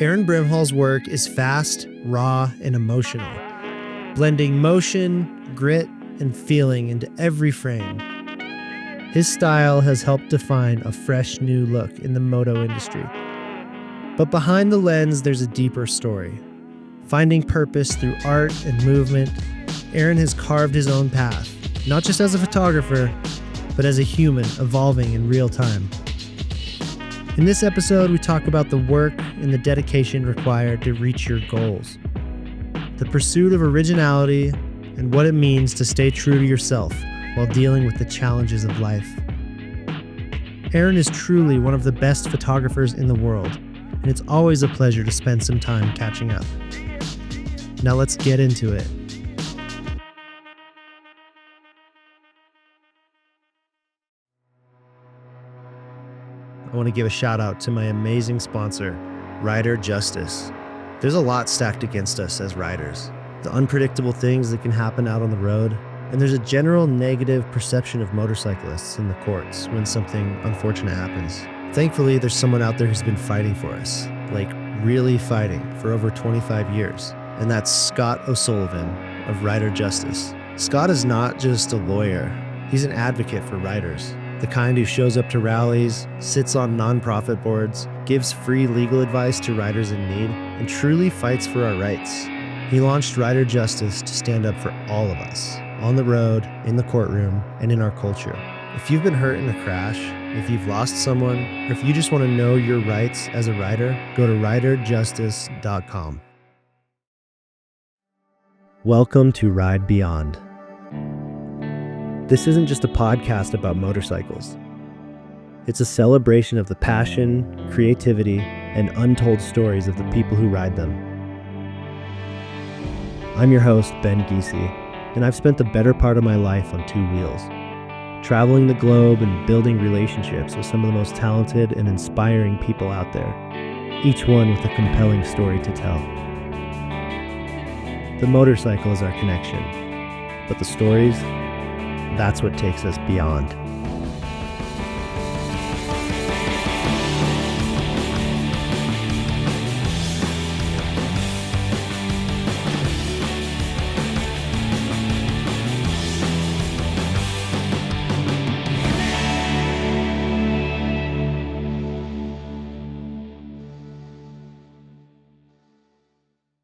Aaron Brimhall's work is fast, raw, and emotional, blending motion, grit, and feeling into every frame. His style has helped define a fresh new look in the moto industry. But behind the lens, there's a deeper story. Finding purpose through art and movement, Aaron has carved his own path, not just as a photographer, but as a human evolving in real time. In this episode, we talk about the work and the dedication required to reach your goals, the pursuit of originality, and what it means to stay true to yourself while dealing with the challenges of life. Aaron is truly one of the best photographers in the world, and it's always a pleasure to spend some time catching up. Now let's get into it. I want to give a shout out to my amazing sponsor, Rider Justice. There's a lot stacked against us as riders. The unpredictable things that can happen out on the road, and there's a general negative perception of motorcyclists in the courts when something unfortunate happens. Thankfully, there's someone out there who's been fighting for us, like really fighting for over 25 years, and that's Scott O'Sullivan of Rider Justice. Scott is not just a lawyer, he's an advocate for riders. The kind who shows up to rallies, sits on nonprofit boards, gives free legal advice to riders in need, and truly fights for our rights. He launched Rider Justice to stand up for all of us, on the road, in the courtroom, and in our culture. If you've been hurt in a crash, if you've lost someone, or if you just want to know your rights as a rider, go to riderjustice.com. Welcome to Ride Beyond. This isn't just a podcast about motorcycles. It's a celebration of the passion, creativity, and untold stories of the people who ride them. I'm your host, Ben Giese, and I've spent the better part of my life on two wheels, traveling the globe and building relationships with some of the most talented and inspiring people out there, each one with a compelling story to tell. The motorcycle is our connection, but the stories, that's what takes us beyond.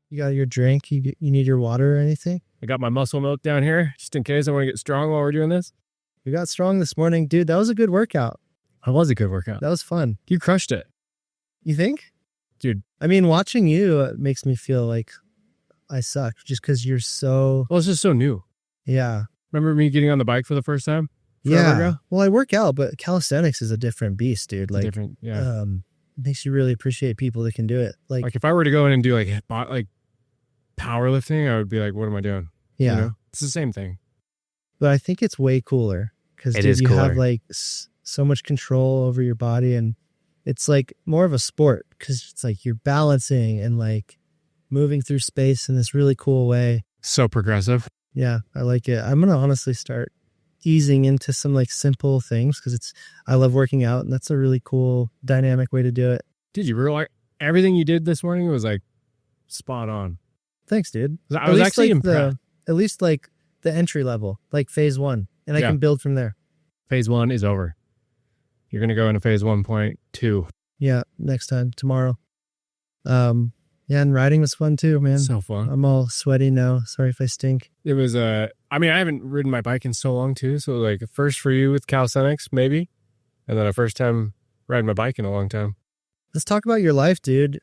You got your drink? You need your water or anything? I got my muscle milk down here, just in case I want to get strong while we're doing this. We got strong this morning. Dude, that was a good workout. That was a good workout. That was fun. You crushed it. You think? Dude. I mean, watching you makes me feel like I suck just because you're so... Well, it's just so new. Yeah. Remember me getting on the bike for the first time? Yeah. Ago? Well, I work out, but calisthenics is a different beast, dude. Like, different, yeah. Makes you really appreciate people that can do it. Like if I were to go in and do like powerlifting, I would be like, what am I doing? Yeah. You know? It's the same thing. But I think it's way cooler because you have like so much control over your body, and it's like more of a sport because it's like you're balancing and like moving through space in this really cool way. So progressive. Yeah, I like it. I'm going to honestly start easing into some like simple things because I love working out, and that's a really cool dynamic way to do it. Did you realize everything you did this morning was like spot on? Thanks, dude. I was actually impressed. At least like the entry level, like phase 1, and I can build from there. Phase 1 is over. You're going to go into phase 1.2. Yeah, next time, tomorrow. Yeah, and riding was fun too, man. So fun. I'm all sweaty now. Sorry if I stink. It was, I haven't ridden my bike in so long too. So like a first for you with calisthenics, maybe. And then a first time riding my bike in a long time. Let's talk about your life, dude.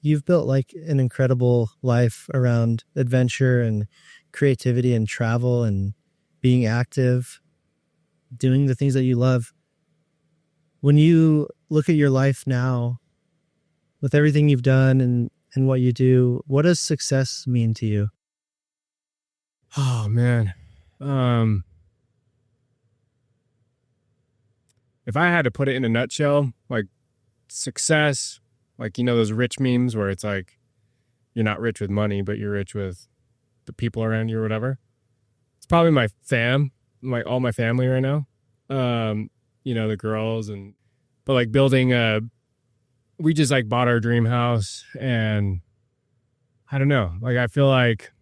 You've built like an incredible life around adventure and creativity and travel and being active, doing the things that you love. When you look at your life now, with everything you've done and what you do, what does success mean to you? Oh, man. If I had to put it in a nutshell, like success, like, you know, those rich memes where it's like, you're not rich with money, but you're rich with the people around you or whatever. It's probably my fam, like all my family right now. You know, the girls but like building a we just like bought our dream house, and I don't know, like I feel like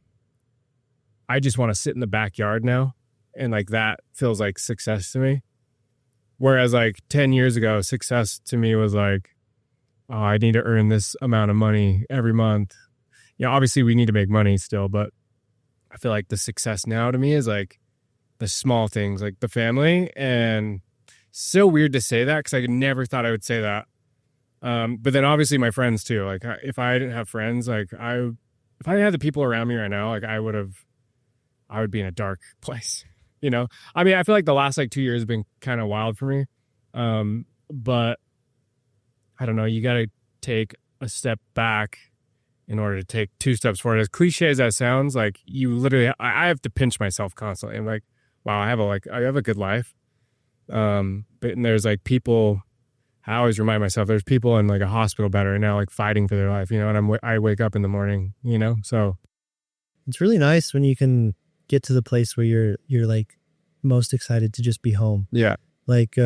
I just want to sit in the backyard now, and like that feels like success to me. Whereas like 10 years ago, success to me was like, oh, I need to earn this amount of money every month. Obviously we need to make money still, but I feel like the success now to me is like the small things, like the family. And so weird to say that because I never thought I would say that. But then obviously my friends too. Like if I didn't have friends, like if I didn't have the people around me right now, like I would be in a dark place. I mean, I feel like the last like 2 years have been kind of wild for me. But I don't know, you got to take a step back in order to take 2 steps forward. As cliche as that sounds, like you literally, I have to pinch myself constantly. I'm like, wow, I have a good life. But there's like people, I always remind myself there's people in like a hospital bed right now, like fighting for their life, and I wake up in the morning, so. It's really nice when you can get to the place where you're like most excited to just be home. Yeah. Like,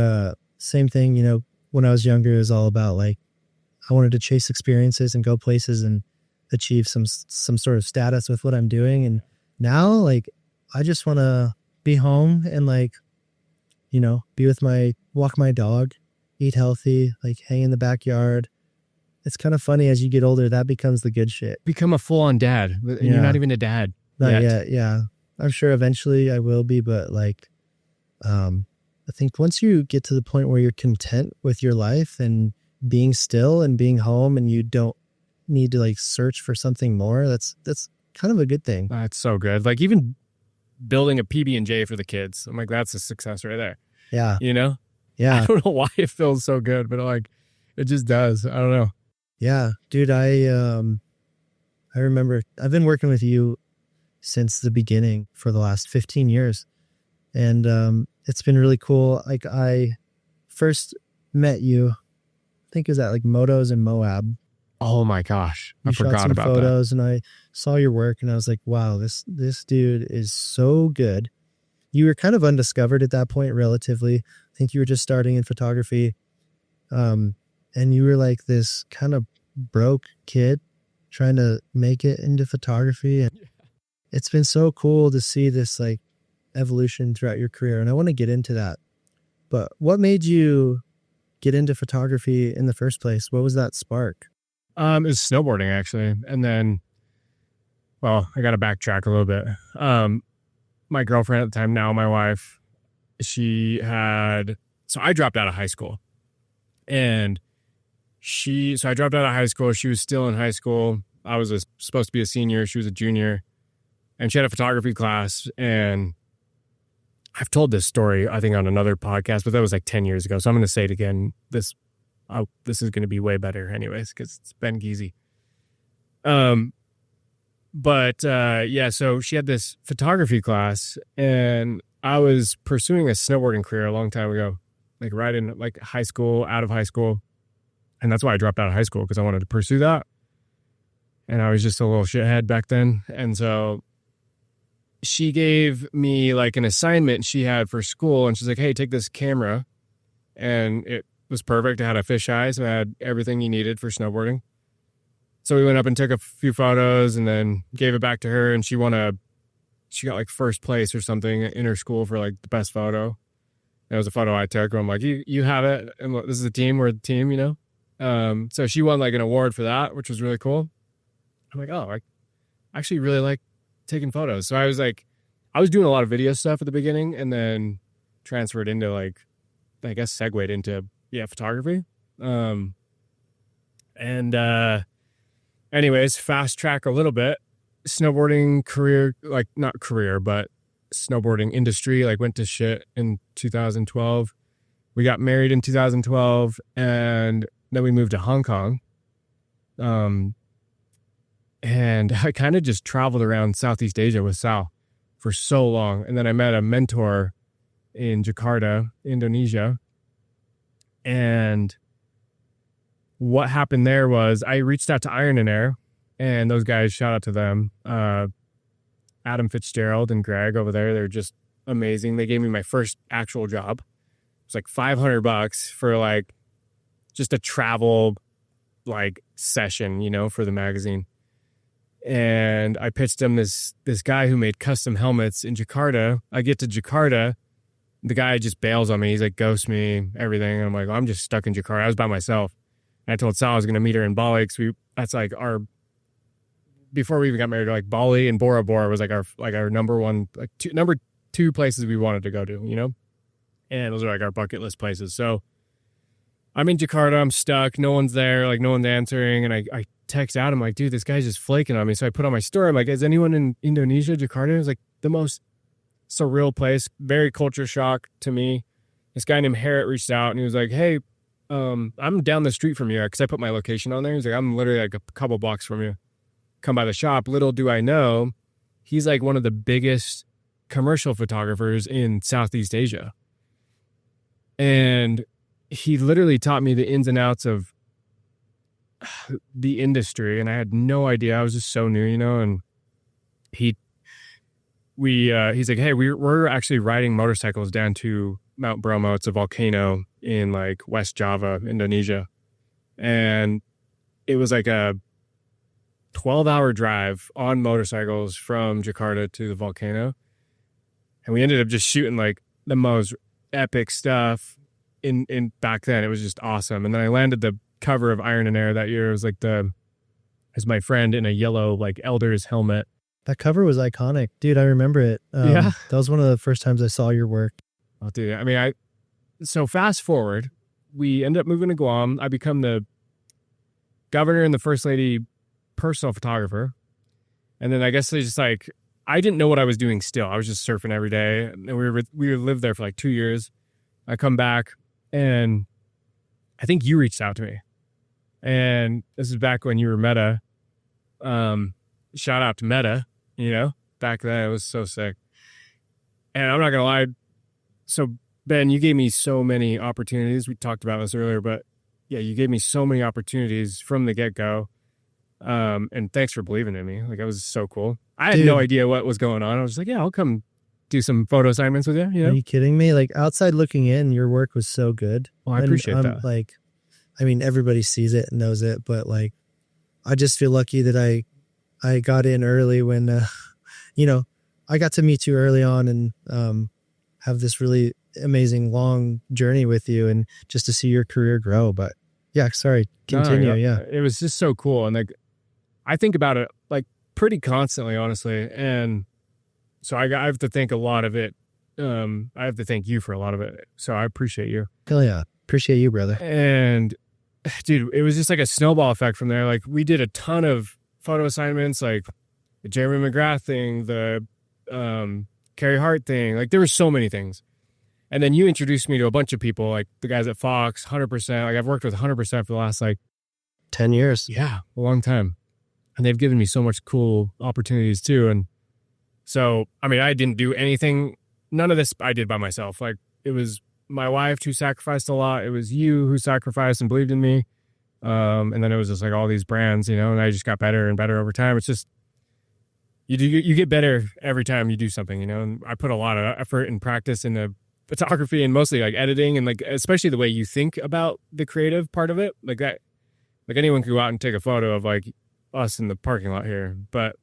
same thing, when I was younger, it was all about like, I wanted to chase experiences and go places and achieve some sort of status with what I'm doing. And now like, I just want to be home and like, walk my dog, eat healthy, like hang in the backyard. It's kind of funny as you get older, that becomes the good shit. Become a full-on dad. And you're not even a dad. Not yet. Yeah. I'm sure eventually I will be, but like, I think once you get to the point where you're content with your life and being still and being home and you don't need to like search for something more, that's kind of a good thing. That's so good. Like even building a PB&J for the kids, I'm like, that's a success right there. Yeah. Yeah. I don't know why it feels so good, but like it just does. I don't know. Yeah, dude. I remember I've been working with you since the beginning for the last 15 years. And it's been really cool. Like I first met you, I think it was at like Motos in Moab. Oh my gosh. I forgot shot some about photos that. And I saw your work and I was like, wow, this dude is so good. You were kind of undiscovered at that point, relatively. I think you were just starting in photography. And you were like this kind of broke kid trying to make it into photography. And it's been so cool to see this like evolution throughout your career. And I want to get into that. But what made you get into photography in the first place? What was that spark? It was snowboarding actually. And then, well, I got to backtrack a little bit. My girlfriend at the time, now my wife, so I dropped out of high school and so I dropped out of high school. She was still in high school. I was supposed to be a senior. She was a junior and she had a photography class. And I've told this story, I think on another podcast, but that was like 10 years ago. So I'm going to say it again. This is going to be way better anyways, because it's Ben Geezy. So she had this photography class and I was pursuing a snowboarding career a long time ago, like right in like high school, out of high school. And that's why I dropped out of high school, because I wanted to pursue that. And I was just a little shithead back then. And so she gave me like an assignment she had for school. And she's like, hey, take this camera. And it was perfect. It had a fisheye, so it had everything you needed for snowboarding. So we went up and took a few photos and then gave it back to her. And she got like first place or something in her school for like the best photo. And it was a photo I took where I'm like, you have it. And look, this is a team. We're the team, So she won like an award for that, which was really cool. I'm like, oh, I actually really like taking photos. So I was doing a lot of video stuff at the beginning and then transferred into like, I guess segued into, photography. Anyways, fast track a little bit. Snowboarding career, like not career, but snowboarding industry, like went to shit in 2012. We got married in 2012 and then we moved to Hong Kong. And I kind of just traveled around Southeast Asia with Sal for so long. And then I met a mentor in Jakarta, Indonesia. And what happened there was I reached out to Iron and Air, and those guys, shout out to them. Adam Fitzgerald and Greg over there, they're just amazing. They gave me my first actual job. It was like $500 for like just a travel like session, for the magazine. And I pitched him this guy who made custom helmets in Jakarta. I get to Jakarta, the guy just bails on me. He's like, ghosts me, everything. And I'm like, I'm just stuck in Jakarta. I was by myself. And I told Sal I was going to meet her in Bali because that's like before we even got married, like Bali and Bora Bora was like our number one, number two places we wanted to go to, and those are like our bucket list places. So I'm in Jakarta, I'm stuck, no one's there, like no one's answering. And I text out, I'm like, dude, this guy's just flaking on me. So I put on my story, I'm like, is anyone in Indonesia, Jakarta? It was like the most surreal place, very culture shock to me. This guy named Harriet reached out and he was like, hey, I'm down the street from you, because I put my location on there. He's like, I'm literally like a couple blocks from you. Come by the shop. Little do I know, he's like one of the biggest commercial photographers in Southeast Asia. And he literally taught me the ins and outs of the industry. And I had no idea. I was just so new, and he's like, hey, we're actually riding motorcycles down to Mount Bromo. It's a volcano in like West Java, Indonesia. And it was like a 12-hour drive on motorcycles from Jakarta to the volcano. And we ended up just shooting like the most epic stuff in back then. It was just awesome. And then I landed the cover of Iron and Air that year. It was like as my friend in a yellow like elder's helmet. That cover was iconic. Dude, I remember it. Yeah. That was one of the first times I saw your work. Oh, dude. I mean, so fast forward, we ended up moving to Guam. I become the governor and the first lady personal photographer. And then I guess they just like, I didn't know what I was doing still. I was just surfing every day. And we lived there for like 2 years. I come back and I think you reached out to me. And this is back when you were Meta. Shout out to Meta, back then. It was so sick. And I'm not going to lie. So Ben, you gave me so many opportunities. We talked about this earlier, but yeah, you gave me so many opportunities from the get-go. And thanks for believing in me. Like, it was so cool. I had no idea what was going on. I was just like, yeah, I'll come do some photo assignments with you. Are you kidding me? Like, outside looking in, your work was so good. Well, I appreciate that. Like, I mean, everybody sees it and knows it, but like, I just feel lucky that I got in early when, I got to meet you early on and have this really amazing long journey with you and just to see your career grow. But yeah, sorry, continue. Yeah. It was just so cool. And like, I think about it like pretty constantly, honestly. And so I have to think a lot of it. I have to thank you for a lot of it. So I appreciate you. Hell yeah. Appreciate you, brother. And dude, it was just like a snowball effect from there. Like, we did a ton of photo assignments, like the Jeremy McGrath thing, the Carrie Hart thing. Like, there were so many things. And then you introduced me to a bunch of people, like the guys at Fox, 100%. Like, I've worked with 100% for the last 10 years. Yeah, a long time. And they've given me so much cool opportunities too. And so, I mean, I didn't do anything. None of this I did by myself. Like, it was my wife who sacrificed a lot. It was you who sacrificed and believed in me. And then it was just like all these brands, and I just got better and better over time. It's just, you get better every time you do something, and I put a lot of effort and practice into photography and mostly like editing and like, especially the way you think about the creative part of it. Like that, like anyone could go out and take a photo of like us in the parking lot here. But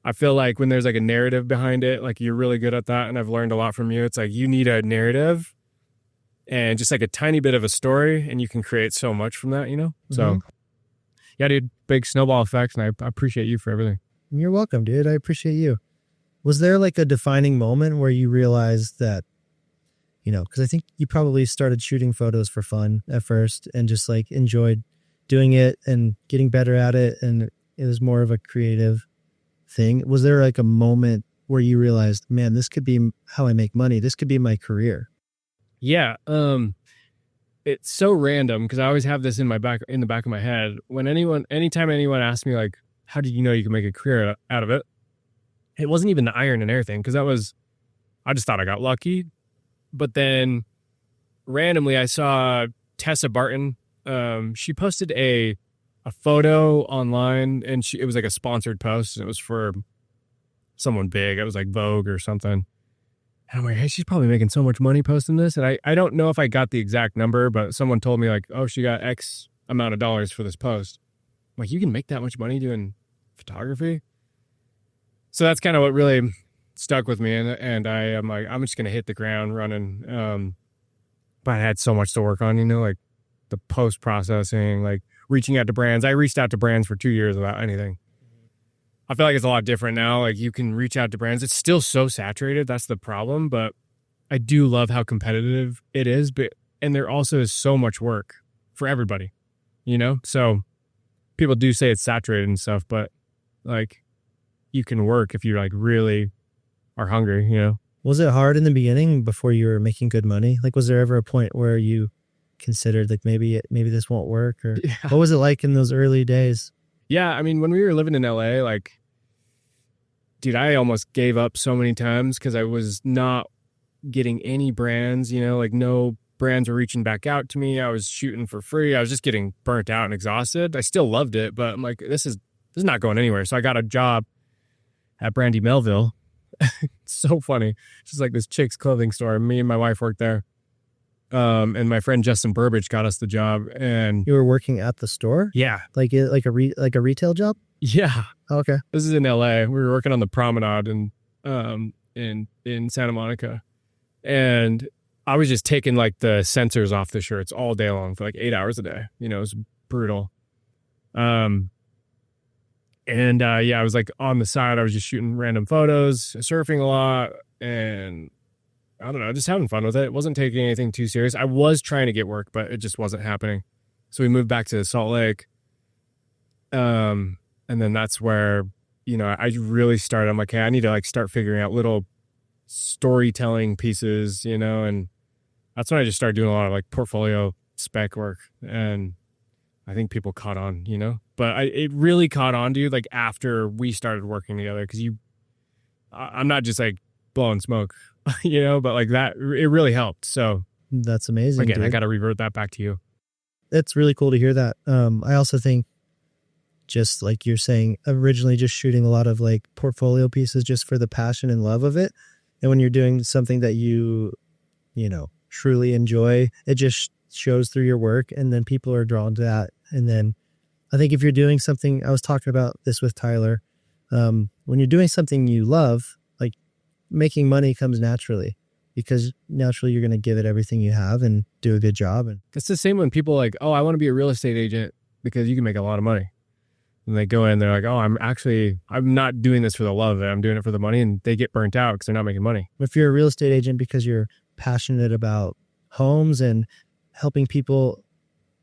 I feel like when there's like a narrative behind it, like you're really good at that. And I've learned a lot from you. It's like, you need a narrative and just like a tiny bit of a story and you can create so much from that, So yeah, dude, big snowball effect. And I appreciate you for everything. You're welcome, dude. I appreciate you. Was there like a defining moment where you realized that, because I think you probably started shooting photos for fun at first and just like enjoyed doing it and getting better at it. And it was more of a creative thing. Was there like a moment where you realized, man, this could be how I make money. This could be my career? Yeah. It's so random because I always have this in the back of my head. Anytime anyone asks me like, how did you know you can make a career out of it? It wasn't even the Iron and Air thing. Cause I just thought I got lucky. But then randomly I saw Tessa Barton. She posted a photo online and it was like a sponsored post and it was for someone big. It was like Vogue or something. And I'm like, hey, she's probably making so much money posting this. And I don't know if I got the exact number, but someone told me like, oh, she got X amount of dollars for this post. I'm like, you can make that much money doing photography? So that's kind of what really stuck with me. And I am like, I'm just going to hit the ground running. But I had so much to work on, like the post processing, like reaching out to brands. I reached out to brands for 2 years without anything. I feel like it's a lot different now. Like you can reach out to brands. It's still so saturated. That's the problem. But I do love how competitive it is. And there also is so much work for everybody, So people do say it's saturated and stuff, but like you can work if you like really are hungry, Was it hard in the beginning before you were making good money? Like, was there ever a point where you considered like maybe this won't work, or what was it like in those early days? Yeah. I mean, when we were living in LA, like, dude, I almost gave up so many times because I was not getting any brands, like no brands were reaching back out to me. I was shooting for free. I was just getting burnt out and exhausted. I still loved it, but I'm like, this is not going anywhere. So I got a job at Brandy Melville. It's so funny. It's just like this chick's clothing store. Me and my wife worked there. And my friend Justin Burbage got us the job. And you were working at the store? Yeah. Like a retail job? Yeah. Oh, okay. This is in LA. We were working on the promenade in Santa Monica. And I was just taking like the sensors off the shirts all day long for like 8 hours a day. It was brutal. I was like on the side, I was just shooting random photos, surfing a lot, and I don't know, just having fun with it. It wasn't taking anything too serious. I was trying to get work, but it just wasn't happening. So we moved back to Salt Lake. And then that's where, I really started. I'm like, hey, I need to like start figuring out little storytelling pieces, and that's when I just started doing a lot of like portfolio spec work. And I think people caught on, but it really caught on, dude, like after we started working together. Cause I'm not just like blowing smoke, but like that, it really helped. So that's amazing. Again, dude. I got to revert that back to you. It's really cool to hear that. I also think just like you're saying, originally just shooting a lot of like portfolio pieces just for the passion and love of it. And when you're doing something that you truly enjoy, it just shows through your work, and then people are drawn to that. And then I think if you're doing something, I was talking about this with Tyler, when you're doing something you love, like making money comes naturally, because naturally you're going to give it everything you have and do a good job. And it's the same when people like, oh, I want to be a real estate agent because you can make a lot of money. And they go in, they're like, oh, I'm not doing this for the love of it. I'm doing it for the money. And they get burnt out because they're not making money. If you're a real estate agent because you're passionate about homes and helping people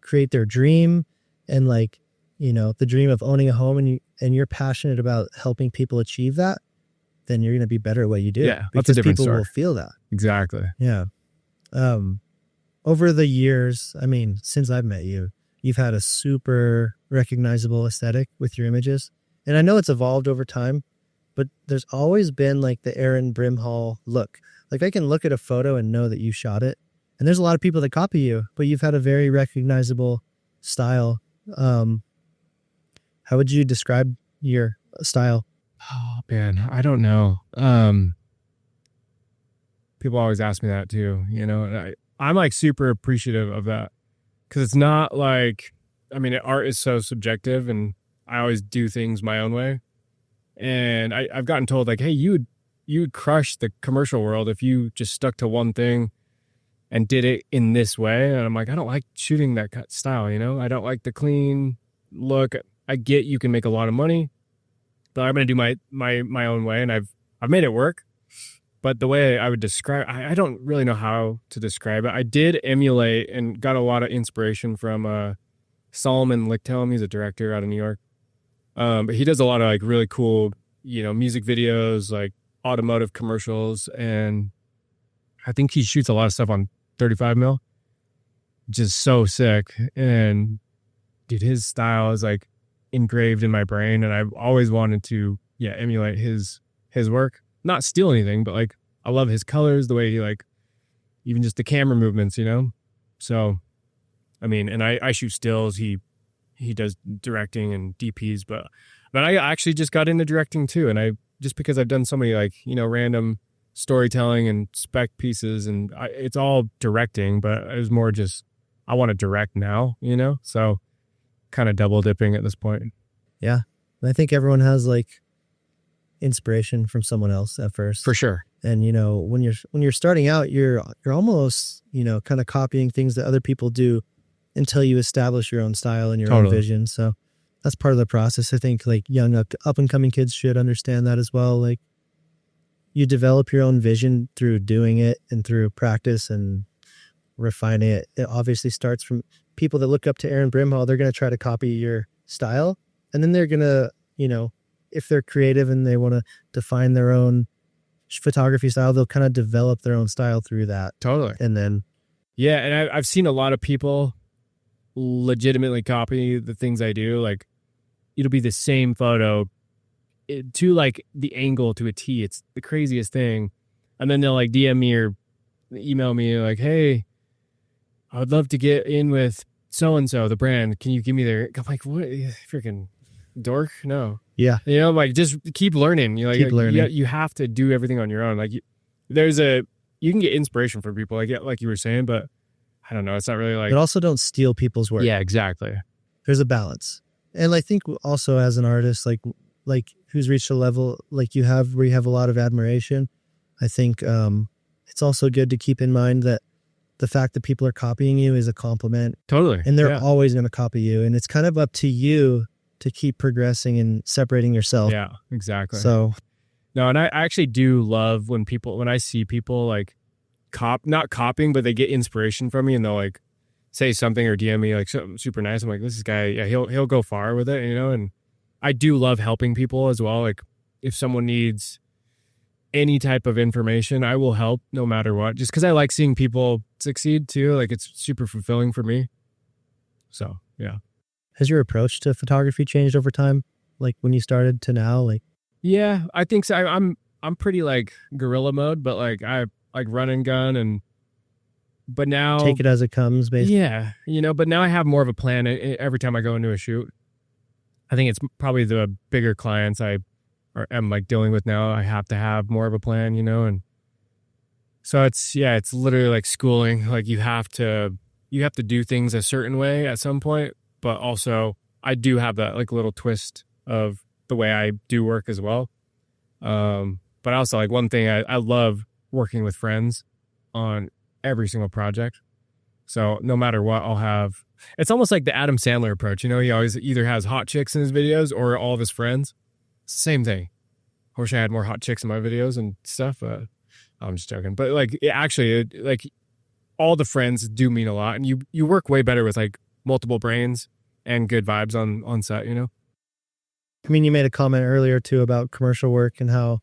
create their dream, and like, the dream of owning a home, and you're passionate about helping people achieve that, then you're going to be better at what you do. Yeah, because that's a different people story. will feel that. Exactly. Yeah. Over the years, I mean, since I've met you, you've had a super recognizable aesthetic with your images. And I know it's evolved over time, but there's always been like the Aaron Brimhall look. Like I can look at a photo and know that you shot it. And there's a lot of people that copy you, but you've had a very recognizable style. How would you describe your style? Oh man, I don't know. People always ask me that too, and I'm like super appreciative of that, because it's not like, art is so subjective, and I always do things my own way. And I've gotten told like, hey, you would crush the commercial world if you just stuck to one thing and did it in this way. And I'm like, I don't like shooting that style, I don't like the clean look. I get you can make a lot of money, but I'm going to do my own way. And I've made it work. But the way I would describe, I don't really know how to describe it. I did emulate and got a lot of inspiration from Solomon Lichthelm. He's a director out of New York. But he does a lot of like really cool, music videos, like automotive commercials. And I think he shoots a lot of stuff on 35 mil, just so sick. And dude, his style is like engraved in my brain. And I've always wanted to, emulate his work. Not steal anything, but like I love his colors, the way he like, even just the camera movements, So, and I shoot stills. He does directing and DPs, but I actually just got into directing too. And just because I've done so many like, random storytelling and spec pieces, and it's all directing, but it was more just, I want to direct now, So kind of double dipping at this point. Yeah. And I think everyone has like inspiration from someone else at first. For sure. And when you're starting out, you're almost, kind of copying things that other people do until you establish your own style and your own vision. So that's part of the process. I think like young up and coming kids should understand that as well. Like you develop your own vision through doing it and through practice and refining it. It obviously starts from people that look up to Aaron Brimhall. They're going to try to copy your style, and then they're going to, if they're creative and they want to define their own photography style, they'll kind of develop their own style through that. Totally. And then, yeah. And I've seen a lot of people legitimately copy the things I do. Like it'll be the same photo to like the angle to a T. It's the craziest thing. And then they'll like DM me or email me like, hey, I would love to get in with so-and-so, the brand. Can you give me their, I'm like, what, freaking dork? No. Yeah. Like just keep learning. Keep learning. You have to do everything on your own. Like you can get inspiration from people like you were saying, but I don't know. It's not really like, but also don't steal people's work. Yeah, exactly. There's a balance. And I think also as an artist, like who's reached a level like you have, where you have a lot of admiration, I think it's also good to keep in mind that the fact that people are copying you is a compliment. Totally. And they're always going to copy you. And it's kind of up to you to keep progressing and separating yourself. Yeah, exactly. So, no, and I actually do love when I see people like not copying, but they get inspiration from me and they'll like say something or DM me like something super nice. I'm like, this guy, yeah, he'll go far with it, and I do love helping people as well. Like if someone needs any type of information, I will help no matter what, just because I like seeing people succeed too. Like it's super fulfilling for me. So, yeah. Has your approach to photography changed over time? Like when you started to now, like? Yeah, I think so. I'm pretty like guerrilla mode, but like I like run and gun but now take it as it comes, basically. Yeah. But now I have more of a plan every time I go into a shoot. I think it's probably the bigger clients am like dealing with now. I have to have more of a plan, and so it's literally like schooling. Like you have to do things a certain way at some point, but also I do have that like little twist of the way I do work as well. But also like one thing I love working with friends on every single project. So no matter what, it's almost like the Adam Sandler approach. He always either has hot chicks in his videos or all of his friends. Same thing. I wish I had more hot chicks in my videos and stuff. I'm just joking. But like like all the friends do mean a lot, and you work way better with like multiple brains and good vibes on set, I mean, you made a comment earlier too about commercial work and how,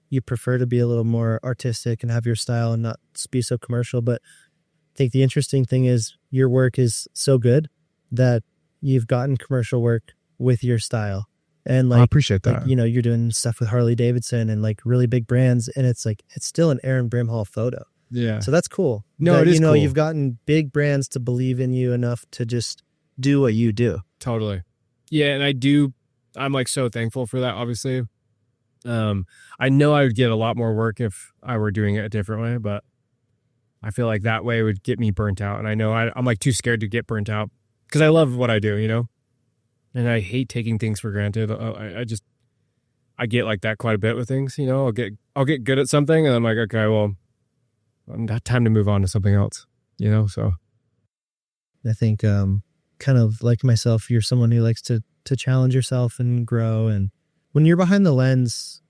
you prefer to be a little more artistic and have your style and not be so commercial. But I think the interesting thing is your work is so good that you've gotten commercial work with your style. And like, I appreciate that. Like, you're doing stuff with Harley Davidson and like really big brands, and it's like, it's still an Aaron Brimhall photo. Yeah. So that's cool. No, it is cool. You've gotten big brands to believe in you enough to just do what you do. Totally. Yeah. And I'm like so thankful for that, obviously. I know I would get a lot more work if I were doing it a different way, but I feel like that way would get me burnt out. And I know I'm like too scared to get burnt out because I love what I do, and I hate taking things for granted. I get like that quite a bit with things, I'll get good at something and I'm like, okay, well, I'm got time to move on to something else, so. I think, kind of like myself, you're someone who likes to challenge yourself and grow. And when you're behind the lens,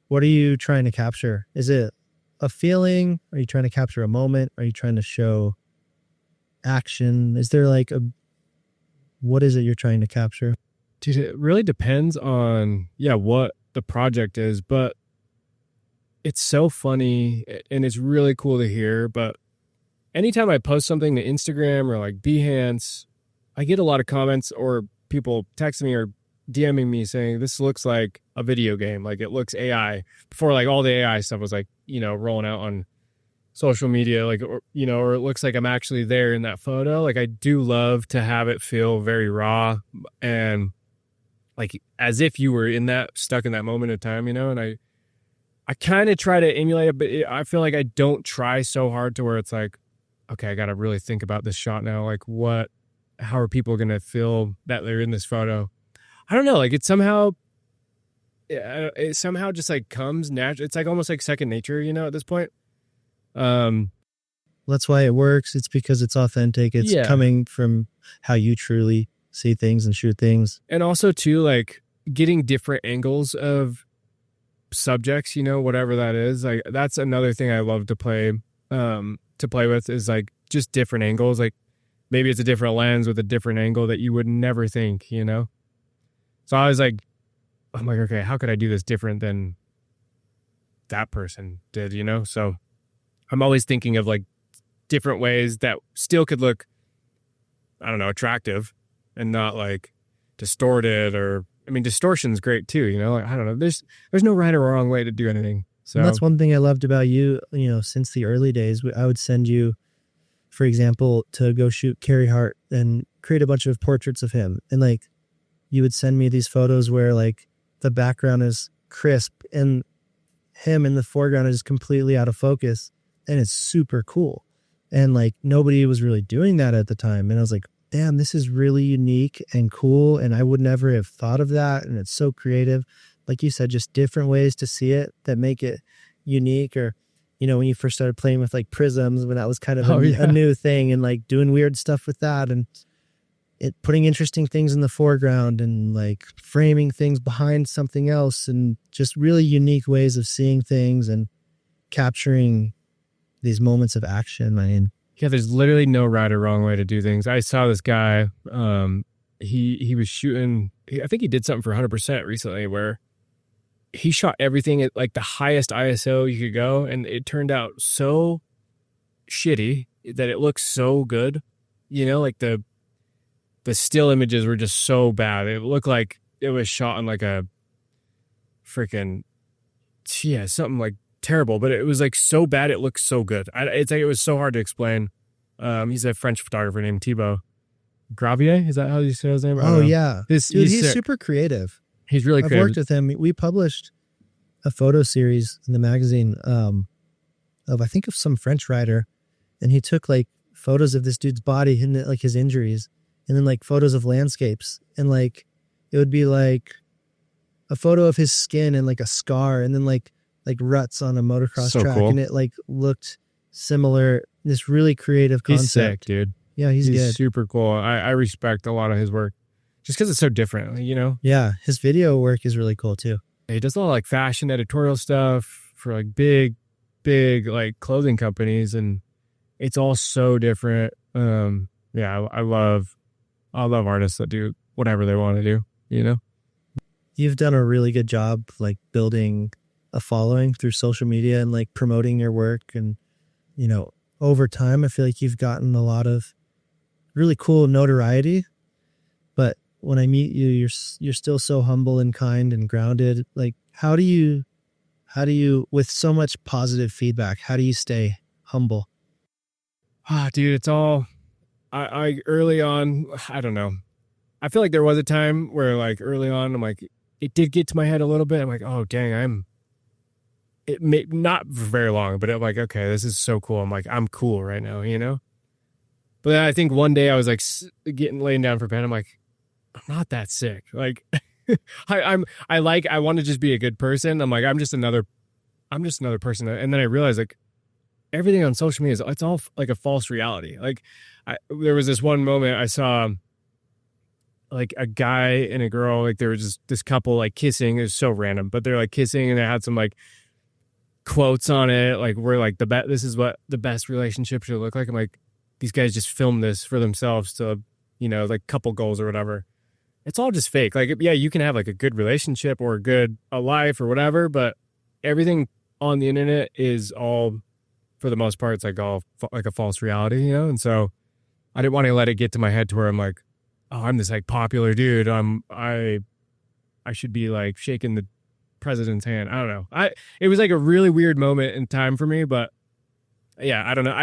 what are you trying to capture? Is it a feeling? Are you trying to capture a moment? Are you trying to show action? Is there like what is it you're trying to capture? Dude, it really depends on, what the project is, but it's so funny and it's really cool to hear. But anytime I post something to Instagram or like Behance, I get a lot of comments or people texting me or DMing me saying, this looks like a video game. Like it looks AI. Before like all the AI stuff was like, rolling out on social media, like, or it looks like I'm actually there in that photo. Like I do love to have it feel very raw and like as if you were stuck in that moment of time, and I kind of try to emulate it, but I feel like I don't try so hard to where it's like, okay, I got to really think about this shot now. Like what how are people going to feel that they're in this photo? I don't know. Like it somehow just like comes natural. It's like almost like second nature, you know, at this point. That's why it works. It's because it's authentic. It's coming from how you truly see things and shoot things. And also too, like getting different angles of subjects, you know, whatever that is. Like that's another thing I love to play with is like just different angles. Like maybe it's a different lens with a different angle that you would never think, you know? So I'm like, okay, how could I do this different than that person did, you know? So I'm always thinking of like different ways that still could look, I don't know, attractive and not like distorted or, I mean, distortion's great too, you know, like, I don't know, there's no right or wrong way to do anything. So and that's one thing I loved about you, you know, since the early days. I would send you, for example, to go shoot Carey Hart and create a bunch of portraits of him. And like, you would send me these photos where like the background is crisp and him in the foreground is completely out of focus. And it's super cool. And like nobody was really doing that at the time. And I was like, damn, this is really unique and cool. And I would never have thought of that. And it's so creative. Like you said, just different ways to see it that make it unique. Or, you know, when you first started playing with like prisms, when that was kind of a new thing, and like doing weird stuff with that, and it putting interesting things in the foreground and like framing things behind something else, and just really unique ways of seeing things and capturing these moments of action. I mean, yeah, there's literally no right or wrong way to do things. I saw this guy, he was shooting, I think he did something for 100% recently where he shot everything at like the highest ISO you could go, and it turned out so shitty that it looks so good. You know, like the still images were just so bad. It looked like it was shot on like a freaking, something like terrible, but it was like so bad it looked so good. It's like it was so hard to explain. He's a French photographer named Thibaut Gravier. Is that how you say his name? Oh yeah, he's sick. Super creative. He's really creative. I've worked with him. We published a photo series in the magazine of I think of some French writer, and he took like photos of this dude's body and like his injuries, and then like photos of landscapes, and like it would be like a photo of his skin and like a scar, and then like ruts on a motocross track, cool. And it like looked similar. This really creative concept. He's sick, dude. Yeah, he's good. Super cool. I respect a lot of his work just because it's so different, you know? Yeah, his video work is really cool too. He does a lot of like fashion editorial stuff for like big like clothing companies, and it's all so different. Yeah, I love artists that do whatever they want to do, you know? You've done a really good job like building a following through social media and like promoting your work. And, you know, over time, I feel like you've gotten a lot of really cool notoriety, but when I meet you, you're still so humble and kind and grounded. Like, how do you, with so much positive feedback, how do you stay humble? Dude, it's all, I early on, I don't know. I feel like there was a time where like early on, I'm like, it did get to my head a little bit. I'm like, oh dang, it may not for very long, but I'm like, okay, this is so cool. I'm like, I'm cool right now, you know? But then I think one day I was like laying down for bed. I'm like, I'm not that sick. Like I want to just be a good person. I'm like, I'm just another person. And then I realized like everything on social media it's all like a false reality. Like there was this one moment I saw like a guy and a girl, like there was just this couple like kissing. It was so random, but they're like kissing and they had some like quotes on it. Like we're like this is what the best relationship should look like. I'm like, these guys just filmed this for themselves to, you know, like couple goals or whatever. It's all just fake. Like, yeah, you can have like a good relationship or a life or whatever, but everything on the internet is all, for the most part, it's like all like a false reality, you know? And so I didn't want to let it get to my head to where I'm like, oh, I'm this like popular dude. I should be like shaking the president's hand. I don't know. It was like a really weird moment in time for me, but yeah, I don't know.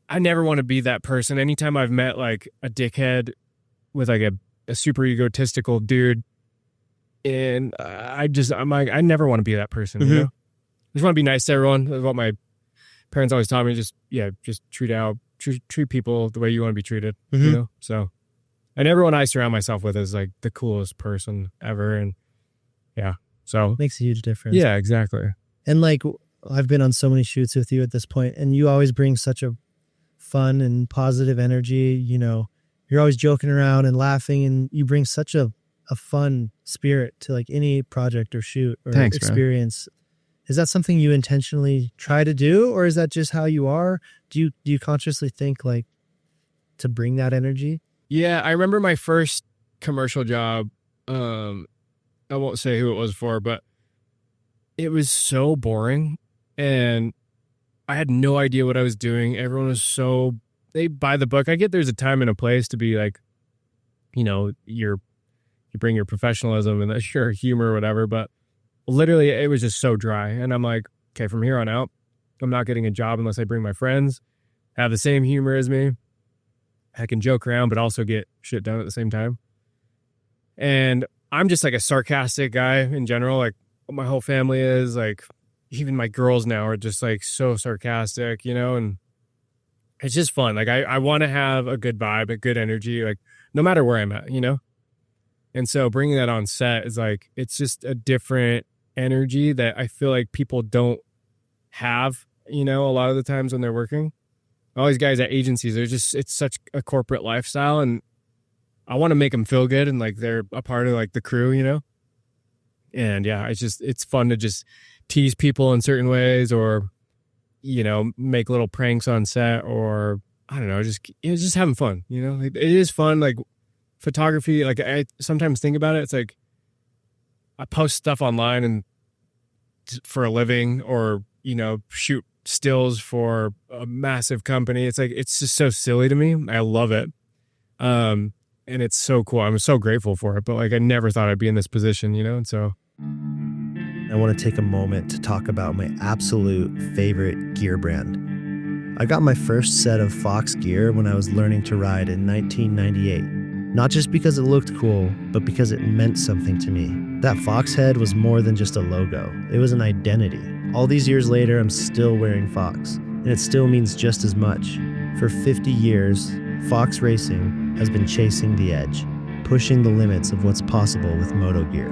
I never want to be that person. Anytime I've met like a dickhead with like a super egotistical dude, and I'm like, I never want to be that person. Mm-hmm. You know? I just want to be nice to everyone. That's what my parents always taught me. Just treat treat people the way you want to be treated, Mhm. you know? So, and everyone I surround myself with is like the coolest person ever. And yeah, so Makes a huge difference. yeah, exactly. And like, I've been on so many shoots with you at this point, and you always bring such a fun and positive energy. You know, you're always joking around and laughing, and you bring such a fun spirit to like any project or shoot or Thanks, man. experience. Is that something you intentionally try to do, or is that just how you are? Do you consciously think like to bring that energy? Yeah, I remember my first commercial job. I won't say who it was for, but it was so boring and I had no idea what I was doing. Everyone was they by the book. I get there's a time and a place to be like, you know, you bring your professionalism and that's your humor or whatever, but literally it was just so dry. And I'm like, okay, from here on out, I'm not getting a job unless I bring my friends, have the same humor as me. I can joke around, but also get shit done at the same time. And I'm just like a sarcastic guy in general. Like my whole family is like, even my girls now are just like so sarcastic, you know, and it's just fun. Like I want to have a good vibe, a good energy, like no matter where I'm at, you know? And so bringing that on set is like, it's just a different energy that I feel like people don't have, you know, a lot of the times when they're working. All these guys at agencies, it's such a corporate lifestyle and I want to make them feel good and like they're a part of like the crew, you know? And yeah, it's fun to just tease people in certain ways or, you know, make little pranks on set or I don't know, just having fun, you know? Like, it is fun. Like photography, like I sometimes think about it. It's like I post stuff online and for a living or, you know, shoot stills for a massive company. It's like, it's just so silly to me. I love it. And it's so cool. I'm so grateful for it, but like, I never thought I'd be in this position, you know? And so I want to take a moment to talk about my absolute favorite gear brand. I got my first set of Fox gear when I was learning to ride in 1998. Not just because it looked cool, but because it meant something to me. That Fox head was more than just a logo. It was an identity. All these years later, I'm still wearing Fox, and it still means just as much. For 50 years, Fox Racing has been chasing the edge, pushing the limits of what's possible with moto gear.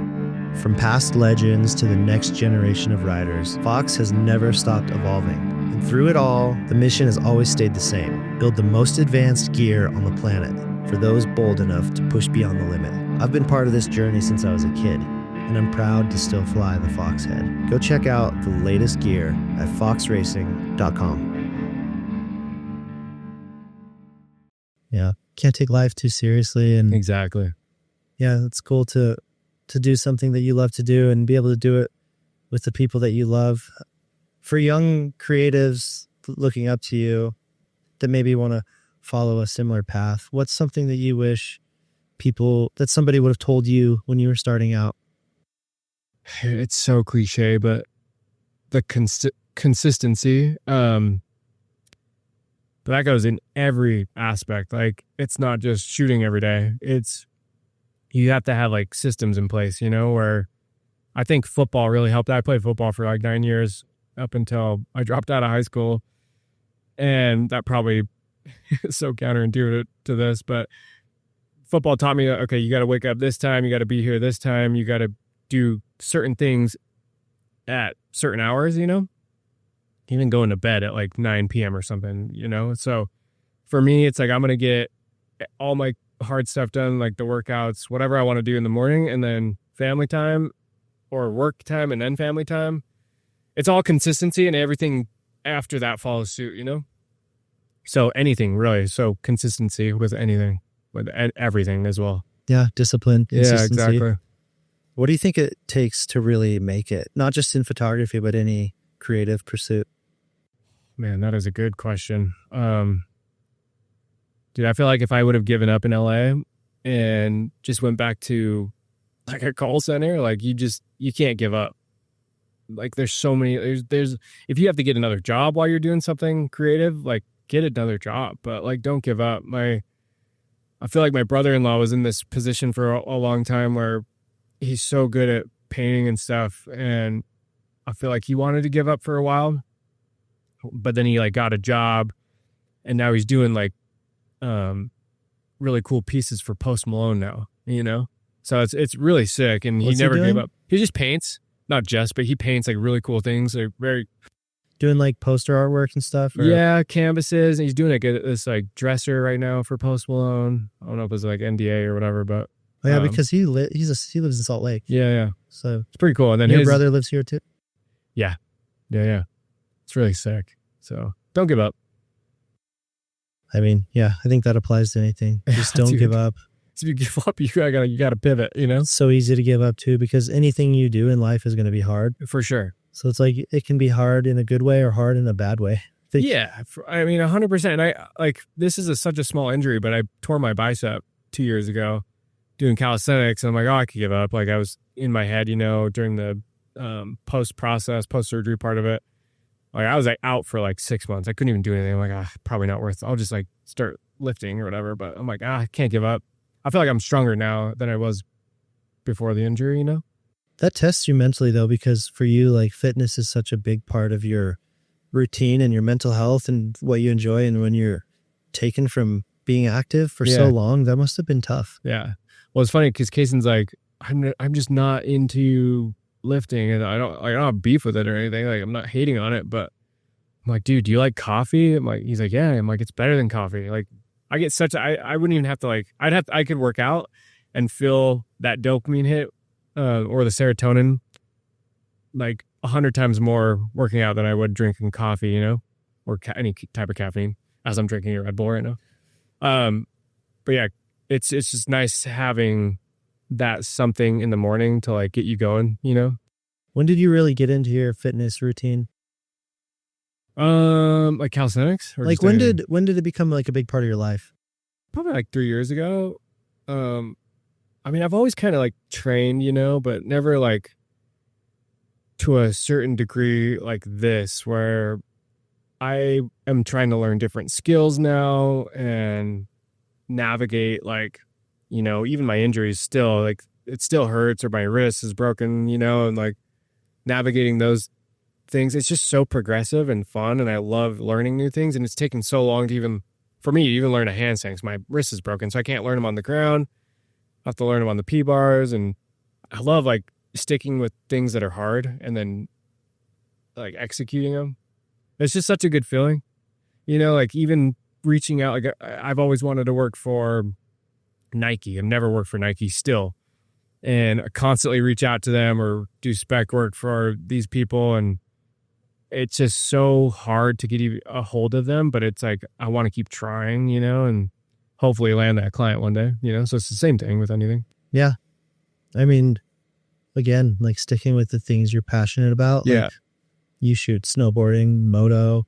From past legends to the next generation of riders, Fox has never stopped evolving. And through it all, the mission has always stayed the same: build the most advanced gear on the planet for those bold enough to push beyond the limit. I've been part of this journey since I was a kid, and I'm proud to still fly the Fox head. Go check out the latest gear at foxracing.com. Yeah, can't take life too seriously, and exactly. yeah, it's cool to do something that you love to do and be able to do it with the people that you love. For young creatives looking up to you that maybe want to follow a similar path, what's something that you wish that somebody would have told you when you were starting out? It's so cliche, but the consistency, but that goes in every aspect. Like it's not just shooting every day. You have to have like systems in place, you know, where I think football really helped. I played football for like 9 years up until I dropped out of high school. And that probably is so counterintuitive to this, but football taught me, okay, you got to wake up this time. You got to be here this time. You got to do certain things at certain hours, you know, even going to bed at like 9 p.m. or something, you know? So for me, it's like, I'm going to get all my hard stuff done, like the workouts, whatever I want to do in the morning, and then family time or work time and then family time. It's all consistency and everything after that follows suit, you know? So anything really. So consistency with anything, with everything as well. Yeah. Discipline. Consistency. Yeah, exactly. What do you think it takes to really make it? Not just in photography, but any creative pursuit? Man, that is a good question. Dude, I feel like if I would have given up in LA and just went back to like a call center, like you can't give up. Like there's so many, if you have to get another job while you're doing something creative, like get another job, but like don't give up. I feel like my brother-in-law was in this position for a long time where he's so good at painting and stuff. And I feel like he wanted to give up for a while, but then he like got a job and now he's doing like really cool pieces for Post Malone now, you know? So it's really sick, and What's he never he gave doing? up. He just paints, not just, but he paints like really cool things. Like very, Doing like poster artwork and stuff? Or? yeah, canvases. And he's doing like this like dresser right now for Post Malone. I don't know if it's like NDA or whatever, but Oh yeah, because he lives in Salt Lake. yeah. So It's pretty cool. And then your his brother lives here too? yeah. It's really sick. So don't give up. I mean, yeah, I think that applies to anything. Just don't Dude. give up. So if you give up, you gotta pivot, you know? It's so easy to give up too, because anything you do in life is going to be hard. For sure. So it's like it can be hard in a good way or hard in a bad way. Yeah. I mean, 100%. And I like, this is such a small injury, but I tore my bicep 2 years ago doing calisthenics. And I'm like, oh, I could give up. Like I was in my head, you know, during the post-surgery part of it. Like I was like out for like 6 months. I couldn't even do anything. I'm like, probably not worth it. I'll just like start lifting or whatever. But I'm like, I can't give up. I feel like I'm stronger now than I was before the injury, you know? That tests you mentally though, because for you, like fitness is such a big part of your routine and your mental health and what you enjoy. And when you're taken from being active for so long, that must have been tough. Yeah. Well, it's funny because Kaysen's like, I'm just not into lifting, and I don't have beef with it or anything. Like I'm not hating on it, but I'm like, dude, do you like coffee? I'm like, he's like, yeah. I'm like, it's better than coffee. Like I get I wouldn't even have to like, I could work out and feel that dopamine hit or the serotonin like 100 times more working out than I would drinking coffee, you know, or any type of caffeine, as I'm drinking a Red Bull right now. But yeah, it's just nice having that something in the morning to like get you going, you know? When did you really get into your fitness routine? Like calisthenics? Or like when did it become like a big part of your life? Probably like 3 years ago. I mean, I've always kind of like trained, you know, but never like to a certain degree like this, where I am trying to learn different skills now and navigate like, you know, even my injuries still, like it still hurts or my wrist is broken, you know, and like navigating those things. It's just so progressive and fun. And I love learning new things. And it's taken so long to for me to even learn a handstand, because my wrist is broken. So I can't learn them on the ground. I have to learn them on the P-bars. And I love like sticking with things that are hard and then like executing them. It's just such a good feeling, you know, like even reaching out. Like I've always wanted to work for Nike. I've never worked for Nike still. And I constantly reach out to them or do spec work for these people. And it's just so hard to get a hold of them, but it's like, I want to keep trying, you know, and hopefully land that client one day, you know? So it's the same thing with anything. Yeah. I mean, again, like sticking with the things you're passionate about. Yeah. Like you shoot snowboarding, moto.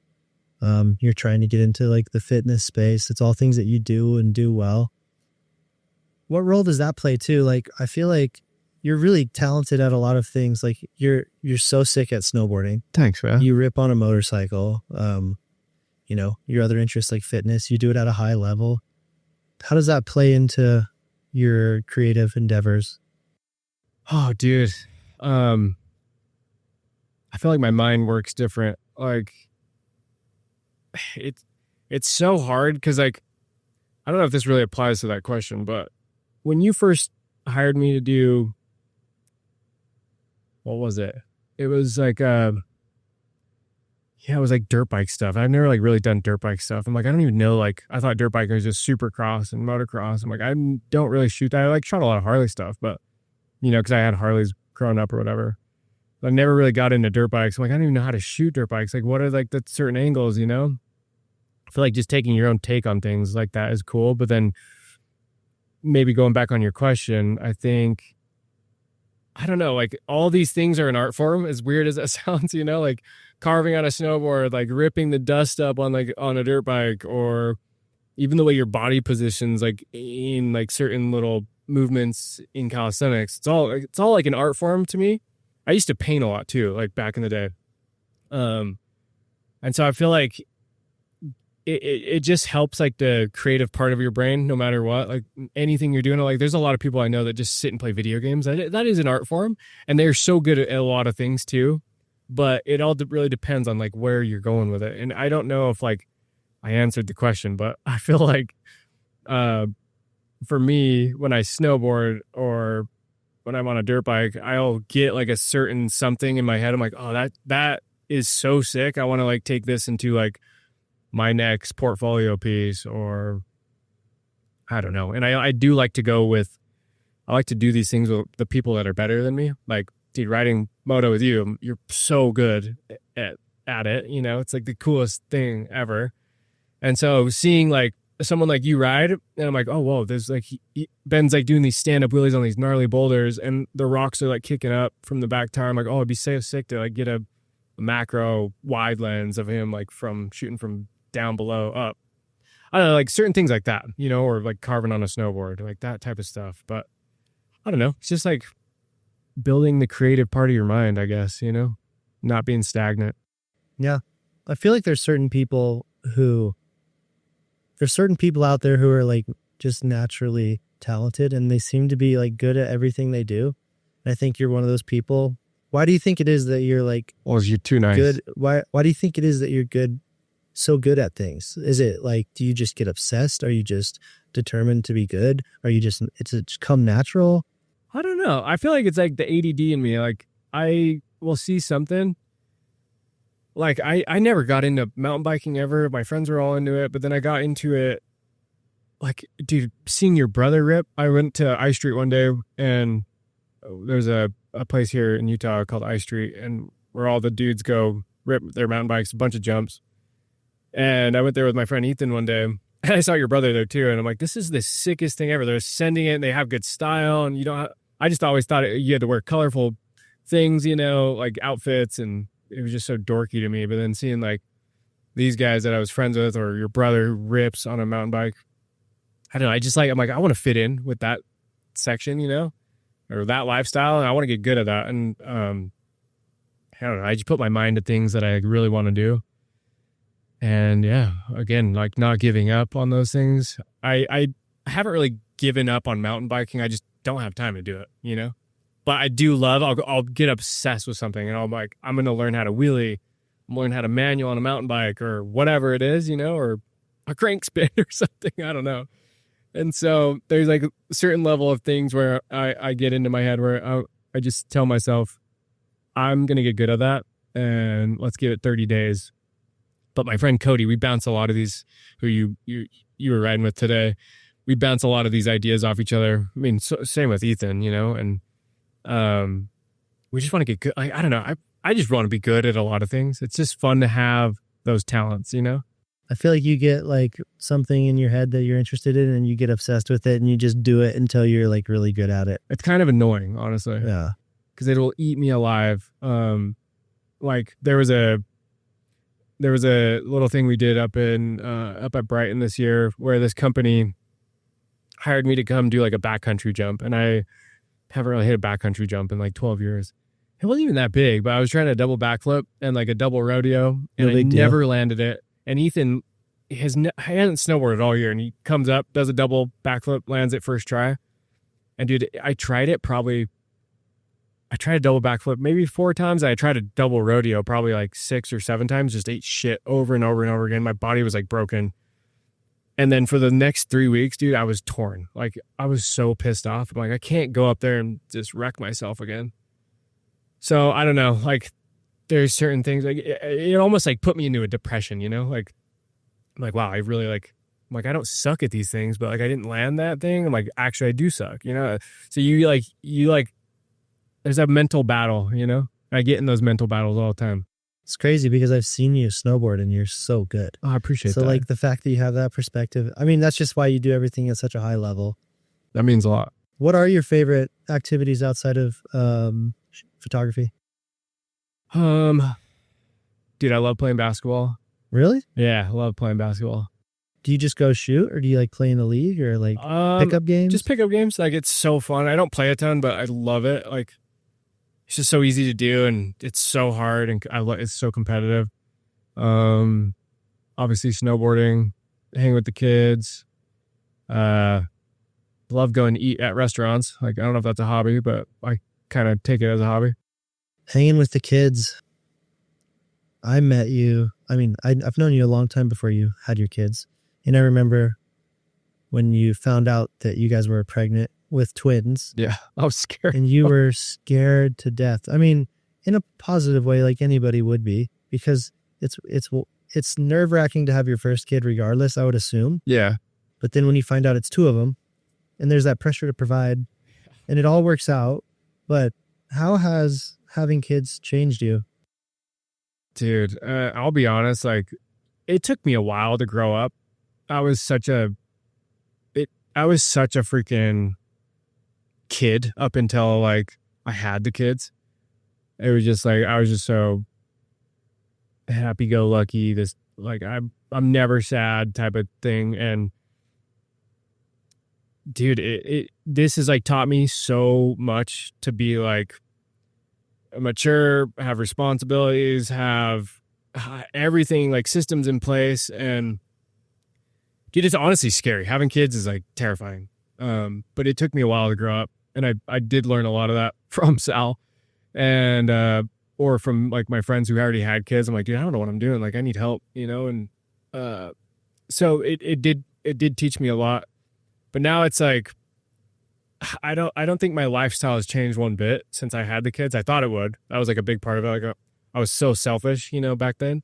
You're trying to get into like the fitness space. It's all things that you do and do well. What role does that play too? Like, I feel like you're really talented at a lot of things. Like you're so sick at snowboarding. Thanks, man. You rip on a motorcycle. You know, your other interests like fitness, you do it at a high level. How does that play into your creative endeavors? Oh, dude. I feel like my mind works different. Like it's so hard because like, I don't know if this really applies to that question, but when you first hired me to do, what was it? It was like, it was like dirt bike stuff. I've never like really done dirt bike stuff. I'm like, I don't even know. Like I thought dirt bike was just supercross and motocross. I'm like, I don't really shoot that. I like shot a lot of Harley stuff, but you know, cause I had Harleys growing up or whatever. But I never really got into dirt bikes. I'm like, I don't even know how to shoot dirt bikes. Like what are like the certain angles, you know? I feel like just taking your own take on things like that is cool. But then maybe going back on your question, I think, I don't know, like all these things are an art form, as weird as that sounds, you know, like carving on a snowboard, like ripping the dust up on a dirt bike, or even the way your body positions, like in like certain little movements in calisthenics. It's all like an art form to me. I used to paint a lot too, like back in the day. And so I feel like it just helps like the creative part of your brain, no matter what, like anything you're doing. Like there's a lot of people I know that just sit and play video games. That is an art form, and they're so good at a lot of things too, but it all really depends on like where you're going with it. And I don't know if like I answered the question, but I feel like uh, for me, when I snowboard or when I'm on a dirt bike, I'll get like a certain something in my head. I'm like, oh, that is so sick. I want to like take this into like my next portfolio piece, or I don't know. And I do like to go with, I like to do these things with the people that are better than me. Like, dude, riding moto with you, you're so good at it. You know, it's like the coolest thing ever. And so seeing like someone like you ride, and I'm like, oh, whoa, there's like, Ben's like doing these stand up wheelies on these gnarly boulders, and the rocks are like kicking up from the back tire. I'm like, oh, it'd be so sick to like get a macro wide lens of him, like from shooting from down below up. I don't know, like certain things like that, you know, or like carving on a snowboard, like that type of stuff. But I don't know. It's just like building the creative part of your mind, I guess, you know, not being stagnant. Yeah. I feel like there's certain people out there who are like just naturally talented, and they seem to be like good at everything they do. And I think you're one of those people. Why do you think it is that you're like, well, you're too nice. Good? Why do you think it is that you're good, so good at things? Is it like, do you just get obsessed? Are you just determined to be good? Are you just, it's just come natural? I don't know. I feel like it's like the ADD in me. Like I will see something. Like I never got into mountain biking ever. My friends were all into it, but then I got into it. Like, dude, seeing your brother rip. I went to Ice Street one day, and there's a place here in Utah called Ice Street, and where all the dudes go rip their mountain bikes, a bunch of jumps. And I went there with my friend Ethan one day, and I saw your brother there too. And I'm like, this is the sickest thing ever. They're sending it, and they have good style, and you don't. I just always thought you had to wear colorful things, you know, like outfits, and it was just so dorky to me. But then seeing like these guys that I was friends with, or your brother who rips on a mountain bike, I don't know. I'm like, I want to fit in with that section, you know, or that lifestyle. And I want to get good at that. And, I don't know. I just put my mind to things that I really want to do. And yeah, again, like not giving up on those things. I haven't really given up on mountain biking. I just don't have time to do it, you know? But I do love, I'll get obsessed with something, and I'm like, I'm going to learn how to wheelie, learn how to manual on a mountain bike, or whatever it is, you know, or a crank spin or something. I don't know. And so there's like a certain level of things where I get into my head where I just tell myself, I'm going to get good at that, and let's give it 30 days. But my friend Cody, we bounce a lot of these, who you were riding with today. We bounce a lot of these ideas off each other. I mean, same with Ethan, you know, and we just want to get good. Like, I don't know. I just want to be good at a lot of things. It's just fun to have those talents, you know? I feel like you get like something in your head that you're interested in, and you get obsessed with it, and you just do it until you're like really good at it. It's kind of annoying, honestly. Yeah. Because it will eat me alive. Like there was a little thing we did up at Brighton this year, where this company hired me to come do like a backcountry jump, and I haven't really hit a backcountry jump in like 12 years. It wasn't even that big, but I was trying to double backflip and like a double rodeo, and I never landed it. And Ethan hasn't snowboarded all year, and he comes up, does a double backflip, lands it first try. And dude, I tried a double backflip maybe 4 times. I tried a double rodeo probably like 6 or 7 times, just ate shit over and over and over again. My body was like broken. And then for the next 3 weeks, dude, I was torn. Like, I was so pissed off. I'm like, I can't go up there and just wreck myself again. So I don't know. Like, there's certain things, like it almost like put me into a depression, you know? Like, I'm like, wow, I really like, I'm like, I don't suck at these things, but like, I didn't land that thing. I'm like, actually, I do suck, you know? So you like, there's a mental battle, you know? I get in those mental battles all the time. It's crazy because I've seen you snowboard, and you're so good. Oh, I appreciate that. So like the fact that you have that perspective, I mean, that's just why you do everything at such a high level. That means a lot. What are your favorite activities outside of photography? Dude, I love playing basketball. Really? Yeah, I love playing basketball. Do you just go shoot, or do you like play in the league, or like pickup games? Just pickup games. Like, it's so fun. I don't play a ton, but I love it. Like, it's just so easy to do, and it's so hard, and it's so competitive. Obviously snowboarding, hang with the kids. Love going to eat at restaurants. Like, I don't know if that's a hobby, but I kind of take it as a hobby. Hanging with the kids. I met you. I mean, I've known you a long time before you had your kids. And I remember when you found out that you guys were pregnant with twins Yeah. I was scared. and you were scared to death. I mean, in a positive way, like anybody would be, because it's nerve-wracking to have your first kid regardless, I would assume. Yeah. But then when you find out it's two of them and there's that pressure to provide and it all works out, but how has having kids changed you? Dude, I'll be honest, like it took me a while to grow up. I was such a freaking kid up until like I had the kids. It was just like I was just so happy go lucky, this like I'm never sad type of thing. And dude, this has like taught me so much to be like mature, have responsibilities, have everything, like systems in place. And dude, it's honestly scary. Having kids is like terrifying. But it took me a while to grow up, and I did learn a lot of that from Sal and or from like my friends who already had kids. I'm like, dude, I don't know what I'm doing. Like I need help, you know? And so it did teach me a lot. But now it's like I don't think my lifestyle has changed one bit since I had the kids. I thought it would. That was like a big part of it. Like I was so selfish, you know, back then.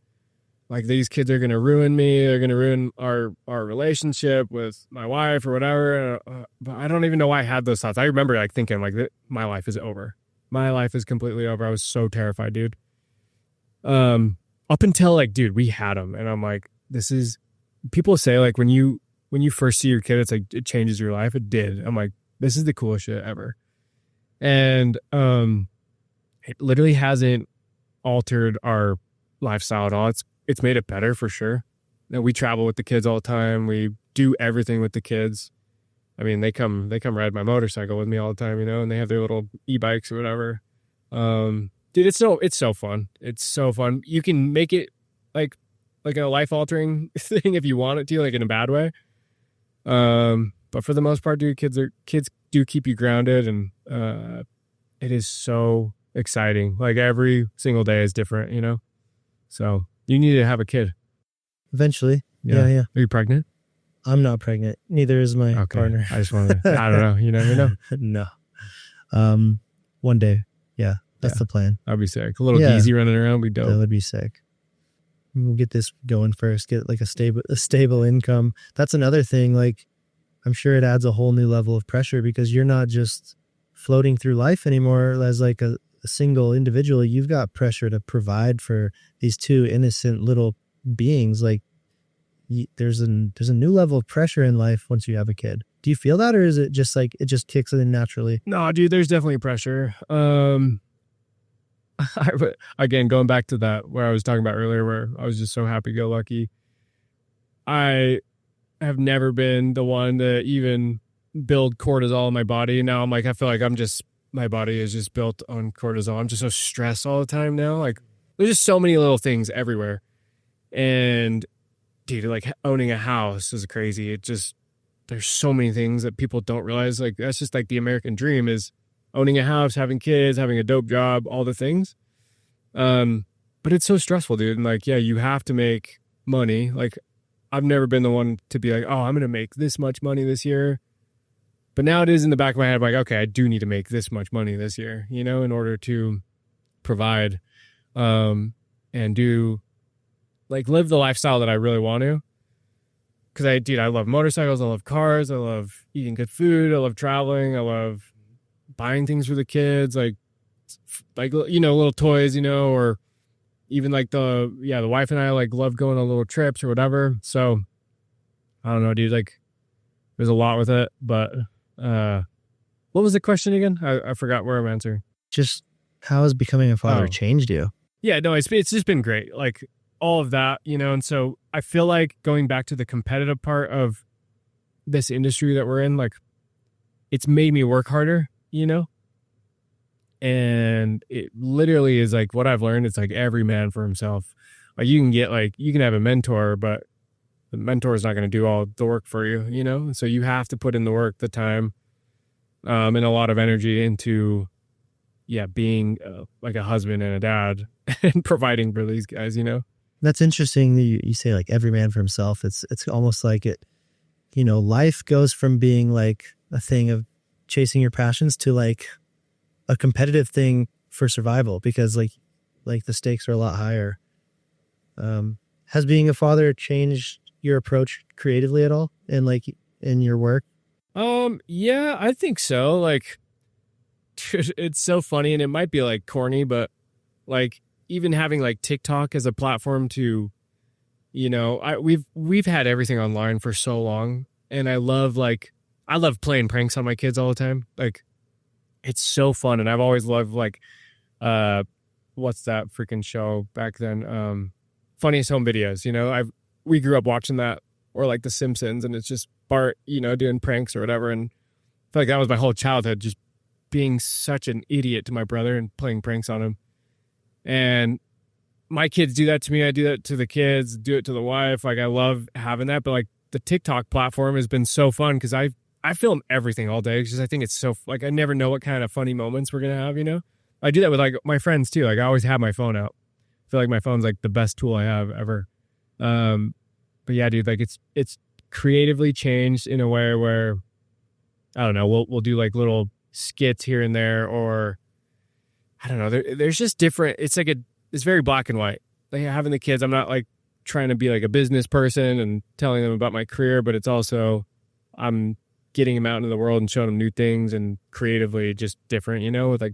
Like these kids are going to ruin me. They're going to ruin our relationship with my wife or whatever. But I don't even know why I had those thoughts. I remember like thinking like my life is over. My life is completely over. I was so terrified, dude. Up until like, dude, we had them. And I'm like, this is, people say like when you first see your kid, it's like, it changes your life. It did. I'm like, this is the coolest shit ever. And it literally hasn't altered our lifestyle at all. It's made it better for sure. You know, we travel with the kids all the time. We do everything with the kids. I mean, they come ride my motorcycle with me all the time, you know, and they have their little e-bikes or whatever. Dude, it's so fun. It's so fun. You can make it like a life altering thing if you want it to, like in a bad way. But for the most part, dude, kids do keep you grounded, and it is so exciting. Like every single day is different, you know? So you need to have a kid. Eventually. Yeah. Are you pregnant? I'm not pregnant. Neither is my partner. I just wanted to, I don't know. You never know. No. One day. Yeah. That's the plan. That'd be sick. A little geezy running around would be dope. That would be sick. We'll get this going first. Get like a stable income. That's another thing. Like, I'm sure it adds a whole new level of pressure because you're not just floating through life anymore as like a single individual. You've got pressure to provide for these two innocent little beings. Like there's a new level of pressure in life once you have a kid. Do you feel that, or is it just like it just kicks in naturally? No, dude, there's definitely pressure. Again, going back to that where I was talking about earlier, where I was just so happy-go-lucky. I have never been the one to even build cortisol in my body. Now I'm like, I feel like my body is just built on cortisol. I'm just so stressed all the time now. Like there's just so many little things everywhere. And dude, like owning a house is crazy. There's so many things that people don't realize. Like that's just like the American dream is owning a house, having kids, having a dope job, all the things. But it's so stressful, dude. And like, yeah, you have to make money. Like I've never been the one to be like, oh, I'm going to make this much money this year. But now it is in the back of my head, I'm like, okay, I do need to make this much money this year, you know, in order to provide, and do like live the lifestyle that I really want to. Cause I love motorcycles. I love cars. I love eating good food. I love traveling. I love buying things for the kids. Like, you know, little toys, you know, or even like the wife and I like love going on little trips or whatever. So I don't know, dude, like there's a lot with it, but, what was the question again? I forgot where I'm answering. Just how has becoming a father changed you? Yeah, no, it's just been great. Like all of that, you know? And so I feel like going back to the competitive part of this industry that we're in, like it's made me work harder, you know? And it literally is like what I've learned. It's like every man for himself. Like you can have a mentor, but the mentor is not going to do all the work for you, you know? So you have to put in the work, the time, and a lot of energy into yeah, being like a husband and a dad and providing for these guys, you know? That's interesting. You say like every man for himself. It's almost like it, life goes from being like a thing of chasing your passions to like a competitive thing for survival, because like the stakes are a lot higher. Has being a father changed your approach creatively at all and like in your work? Yeah, I think so. Like, it's so funny, and it might be like corny, but like even having like TikTok as a platform to, we've had everything online for so long, and I love playing pranks on my kids all the time. Like, it's so fun, and I've always loved like, what's that freaking show back then? Funniest Home Videos. We grew up watching that, or like The Simpsons, and it's just Bart, doing pranks or whatever, and I feel like that was my whole childhood, just being such an idiot to my brother and playing pranks on him. And my kids do that to me. I do that to the kids, do it to the wife. Like, I love having that. But like the TikTok platform has been so fun because I film everything all day because I think it's so, like, I never know what kind of funny moments we're going to have, I do that with like my friends too. Like, I always have my phone out. I feel like my phone's like the best tool I have ever. But yeah, dude, like it's creatively changed in a way where, I don't know, we'll do like little skits here and there, or I don't know, there's just different, it's very black and white. Like, having the kids, I'm not like trying to be like a business person and telling them about my career, but it's also, I'm getting them out into the world and showing them new things, and creatively just different, with like,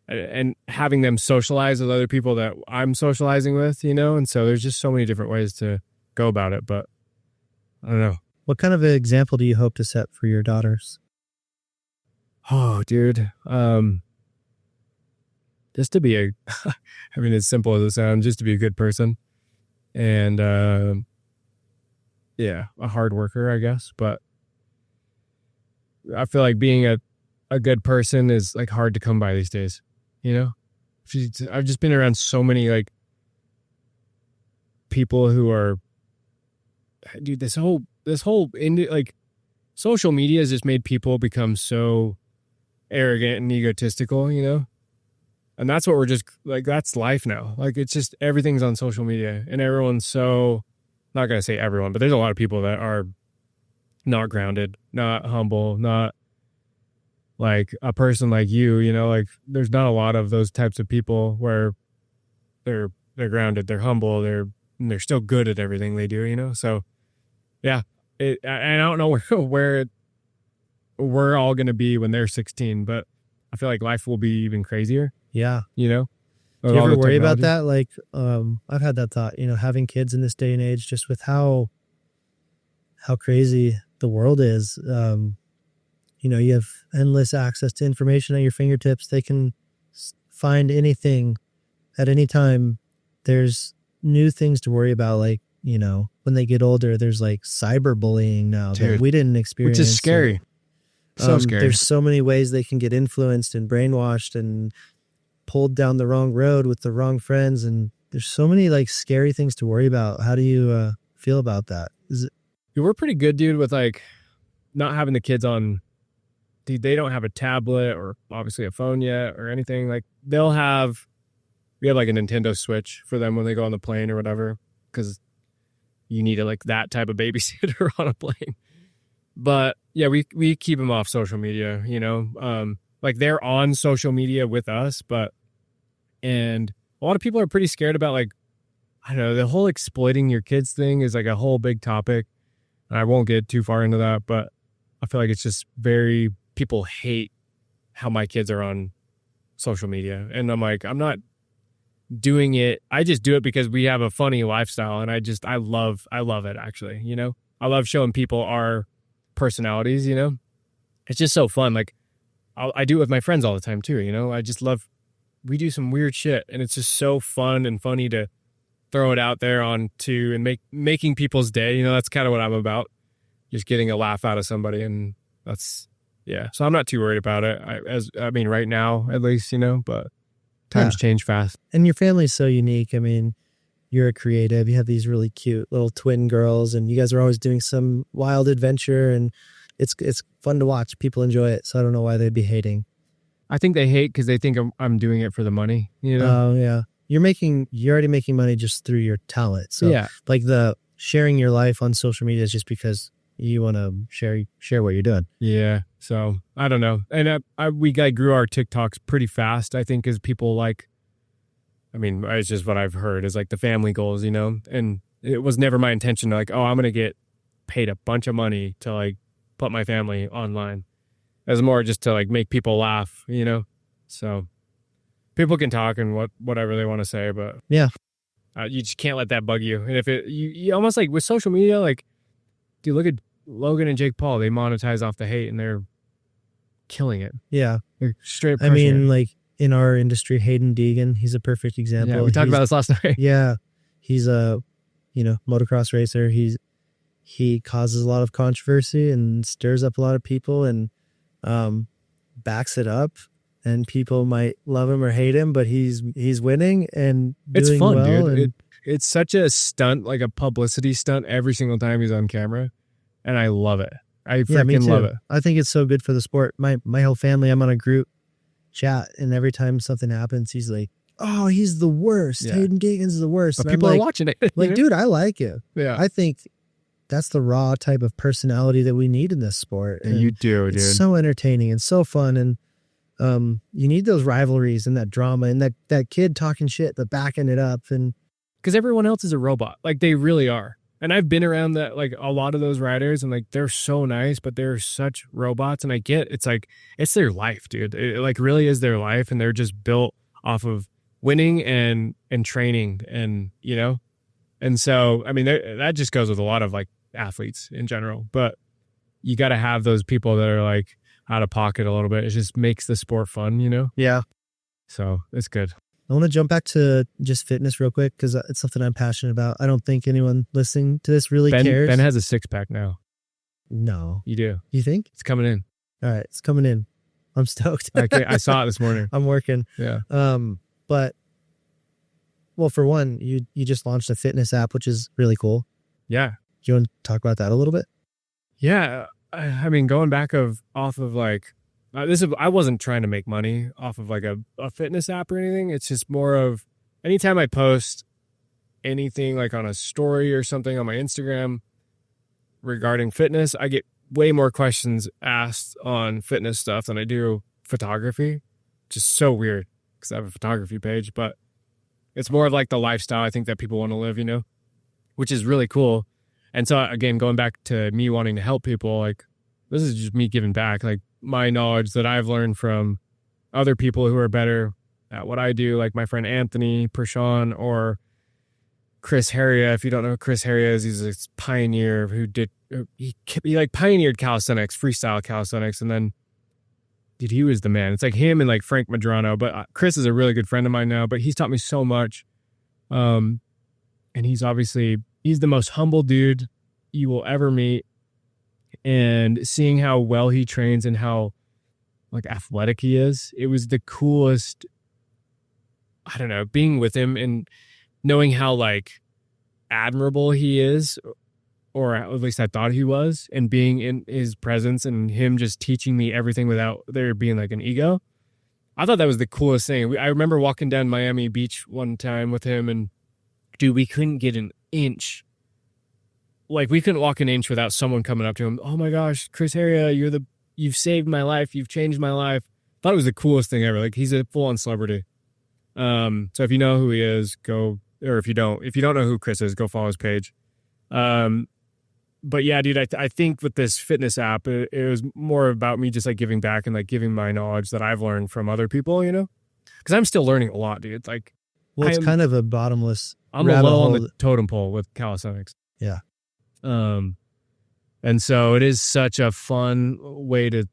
and having them socialize with other people that I'm socializing with, and so there's just so many different ways to go about it. But I don't know. What kind of an example do you hope to set for your daughters? Oh, dude. Just to be I mean, as simple as it sounds, just to be a good person, and yeah, a hard worker, I guess. But I feel like being a good person is like hard to come by these days. I've just been around so many like people who are, dude, this whole like social media has just made people become so arrogant and egotistical, and that's what we're just like, that's life now. Like, it's just, everything's on social media, and everyone's so, not going to say everyone, but there's a lot of people that are not grounded, not humble, not like a person like you, like there's not a lot of those types of people where they're grounded, they're humble, they're still good at everything they do, so yeah, I don't know where we're all going to be when they're 16, but I feel like life will be even crazier. Yeah. Do you ever worry about that? Like, I've had that thought, having kids in this day and age, just with how crazy the world is. You have endless access to information at your fingertips. They can find anything at any time. There's new things to worry about. Like, when they get older, there's like cyberbullying now that we didn't experience. Which is scary. So scary. There's so many ways they can get influenced and brainwashed and pulled down the wrong road with the wrong friends. And there's so many like scary things to worry about. How do you feel about that? We're pretty good, dude, with like not having the kids on. Dude, they don't have a tablet or obviously a phone yet or anything. Like, we have like a Nintendo Switch for them when they go on the plane or whatever, because you need like that type of babysitter on a plane. But yeah, we keep them off social media, like they're on social media with us, and a lot of people are pretty scared about, like, I don't know, the whole exploiting your kids thing is like a whole big topic. And I won't get too far into that, but I feel like it's just people hate how my kids are on social media. And I'm like, I'm not doing it. I just do it because we have a funny lifestyle. And I love it, actually, I love showing people our personalities, it's just so fun. Like, I do it with my friends all the time too, I just love, we do some weird shit, and it's just so fun and funny to throw it out there onto and making people's day. That's kind of what I'm about, just getting a laugh out of somebody. And that's, yeah. So I'm not too worried about it. I mean, right now, at least, but times change fast. And your family's so unique. I mean, you're a creative. You have these really cute little twin girls, and you guys are always doing some wild adventure, and it's fun to watch. People enjoy it. So I don't know why they'd be hating. I think they hate because they think I'm doing it for the money, you know? Oh yeah. You're already making money just through your talent. So Yeah. like the sharing your life on social media is just because you want to share what you're doing. Yeah. So I don't know. And we grew our TikToks pretty fast, I think, as people like, I mean, it's just what I've heard is like the family goals, you know? And it was never my intention to like, oh, I'm going to get paid a bunch of money to like put my family online. It was more just to like make people laugh, you know? So people can talk and whatever they want to say, but Yeah. you just can't let that bug you. And if you almost like with social media, like, dude, look at Logan and Jake Paul. They monetize off the hate and they're killing it. Yeah. They're straight up I crushing mean, it. like in our industry, Hayden Deegan, he's a perfect example. Yeah, we talked about this last night. Yeah. He's a, motocross racer. He causes a lot of controversy and stirs up a lot of people and backs it up. And people might love him or hate him, but he's winning and doing It's fun, well. dude. It's such a stunt, like a publicity stunt every single time he's on camera. And I love it. I freaking love it. I think it's so good for the sport. My whole family, I'm on a group chat, and every time something happens, he's like, "Oh, he's the worst. Yeah. Hayden Deegan's the worst." But And people I'm are like, watching it. like, dude, I like it. Yeah. I think that's the raw type of personality that we need in this sport. And you do, dude. It's so entertaining and so fun. And you need those rivalries and that drama and that kid talking shit but backing it up. And because everyone else is a robot. Like they really are. And I've been around that, like a lot of those riders, and like they're so nice, but they're such robots. And I get it's like it's their life, dude. It like really is their life, and they're just built off of winning and training, and you know. And so I mean that just goes with a lot of like athletes in general. But you got to have those people that are like out of pocket a little bit. It just makes the sport fun, you know. yeah. So it's good. I want to jump back to just fitness real quick because it's something I'm passionate about. I don't think anyone listening to this really cares. Ben has a 6-pack now. No. You do. You think? It's coming in. All right. It's coming in. I'm stoked. I saw it this morning. I'm working. Yeah. But, well, for one, you just launched a fitness app, which is really cool. Yeah. You want to talk about that a little bit? Yeah. I mean, going back off of like, I wasn't trying to make money off of like a fitness app or anything. It's just more of anytime I post anything like on a story or something on my Instagram regarding fitness, I get way more questions asked on fitness stuff than I do photography. Just so weird because I have a photography page, but it's more of like the lifestyle I think that people want to live, you know, which is really cool. And so again, going back to me wanting to help people, like this is just me giving back, like my knowledge that I've learned from other people who are better at what I do, like my friend Anthony Pershawn or Chris Heria. If you don't know who Chris Heria is, he's a pioneer who he like pioneered calisthenics, freestyle calisthenics. And then dude, he was the man. It's like him and like Frank Madrano, but Chris is a really good friend of mine now, but he's taught me so much. And he's the most humble dude you will ever meet. And seeing how well he trains and how like athletic he is, it was the coolest. I don't know, being with him and knowing how like admirable he is, or at least I thought he was, and being in his presence and him just teaching me everything without there being like an ego. I thought that was the coolest thing. I remember walking down Miami Beach one time with him, and dude, we couldn't get an inch. Like we couldn't walk an inch without someone coming up to him. Oh my gosh, Chris Heria, you've saved my life. You've changed my life. Thought it was the coolest thing ever. Like he's a full-on celebrity. So if you know who he is, go, or if you don't know who Chris is, go follow his page. But yeah, dude, I think with this fitness app, it was more about me just like giving back and like giving my knowledge that I've learned from other people, you know, because I'm still learning a lot, dude. Like, well, it's kind of a bottomless. I'm a low on the totem pole with calisthenics. Yeah. And so it is such a fun way to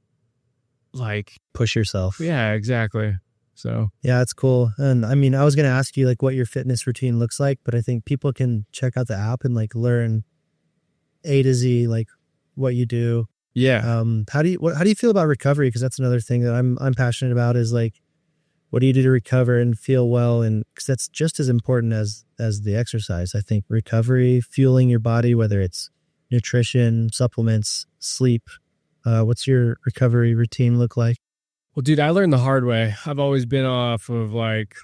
like push yourself. Yeah, exactly. So yeah, it's cool. And I mean, I was going to ask you like what your fitness routine looks like, but I think people can check out the app and like learn A to Z, like what you do. Yeah. How do you feel about recovery? Cause that's another thing that I'm passionate about is like, what do you do to recover and feel well? And cause that's just as important as the exercise. I think recovery, fueling your body, whether it's nutrition, supplements, sleep. What's your recovery routine look like? Well, dude, I learned the hard way. I've always been off of like,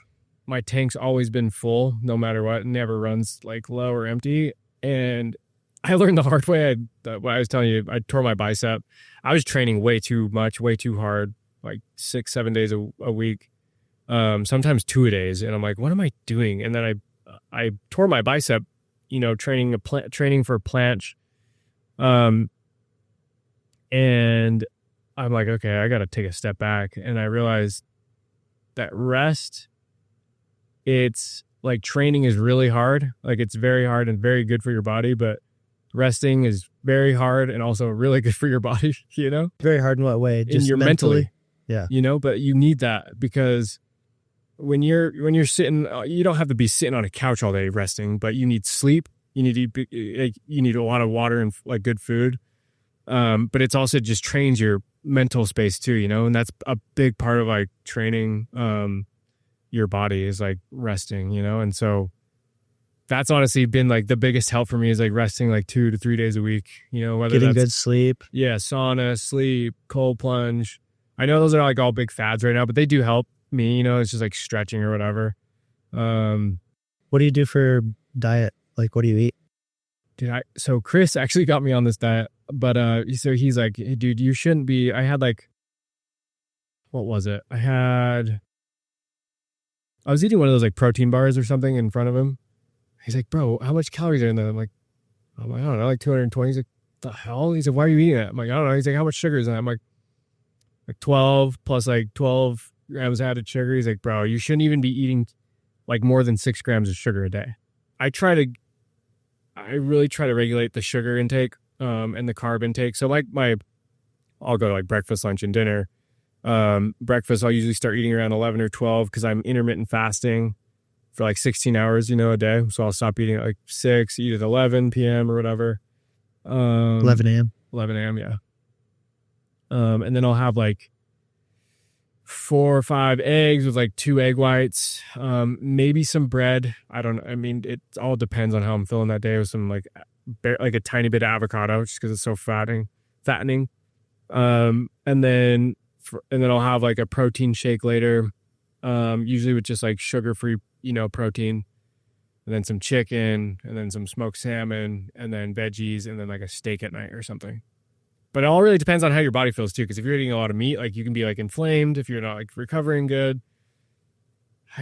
my tank's always been full no matter what. It never runs like low or empty. And I learned the hard way. What I was telling you, I tore my bicep. I was training way too much, way too hard, like 6-7 days a week, sometimes 2 days. And I'm like, what am I doing? And then I tore my bicep, training for planche. And I'm like, okay, I got to take a step back. And I realized that rest, it's like training is really hard. Like it's very hard and very good for your body, but resting is very hard and also really good for your body, Very hard in what way? Just mentally. Yeah. But you need that because when you're sitting, you don't have to be sitting on a couch all day resting, but you need sleep. You need a lot of water and like good food. But it's also just trains your mental space too, and that's a big part of like training, your body is like resting, and so that's honestly been like the biggest help for me is like resting like 2 to 3 days a week, whether Getting that's good sleep. Yeah. Sauna, sleep, cold plunge. I know those are like all big fads right now, but they do help me, it's just like stretching or whatever. What do you do for diet? Like, what do you eat? Dude, so Chris actually got me on this diet, but so he's like, hey, dude, you shouldn't be. I had like, what was it? I was eating one of those like protein bars or something in front of him. He's like, bro, how much calories are in there? I'm like, I don't know, like 220. He's like, the hell? He's like, why are you eating that? I'm like, I don't know. He's like, how much sugar is in that? I'm like 12 plus like 12 grams added sugar. He's like, bro, you shouldn't even be eating like more than 6 grams of sugar a day. I really try to regulate the sugar intake and the carb intake. So like I'll go like breakfast, lunch, and dinner. Breakfast, I'll usually start eating around 11 or 12 because I'm intermittent fasting for like 16 hours, a day. So I'll stop eating at like 6, eat at 11 p.m. or whatever. 11 a.m. 11 a.m., yeah. And then I'll have like 4 or 5 eggs with like 2 egg whites, maybe some bread. It all depends on how I'm feeling that day with some like a tiny bit of avocado just because it's so fattening. And then I'll have like a protein shake later, usually with just like sugar-free, protein, and then some chicken, and then some smoked salmon, and then veggies, and then like a steak at night or something. But it all really depends on how your body feels too, because if you're eating a lot of meat, like you can be like inflamed if you're not like recovering good.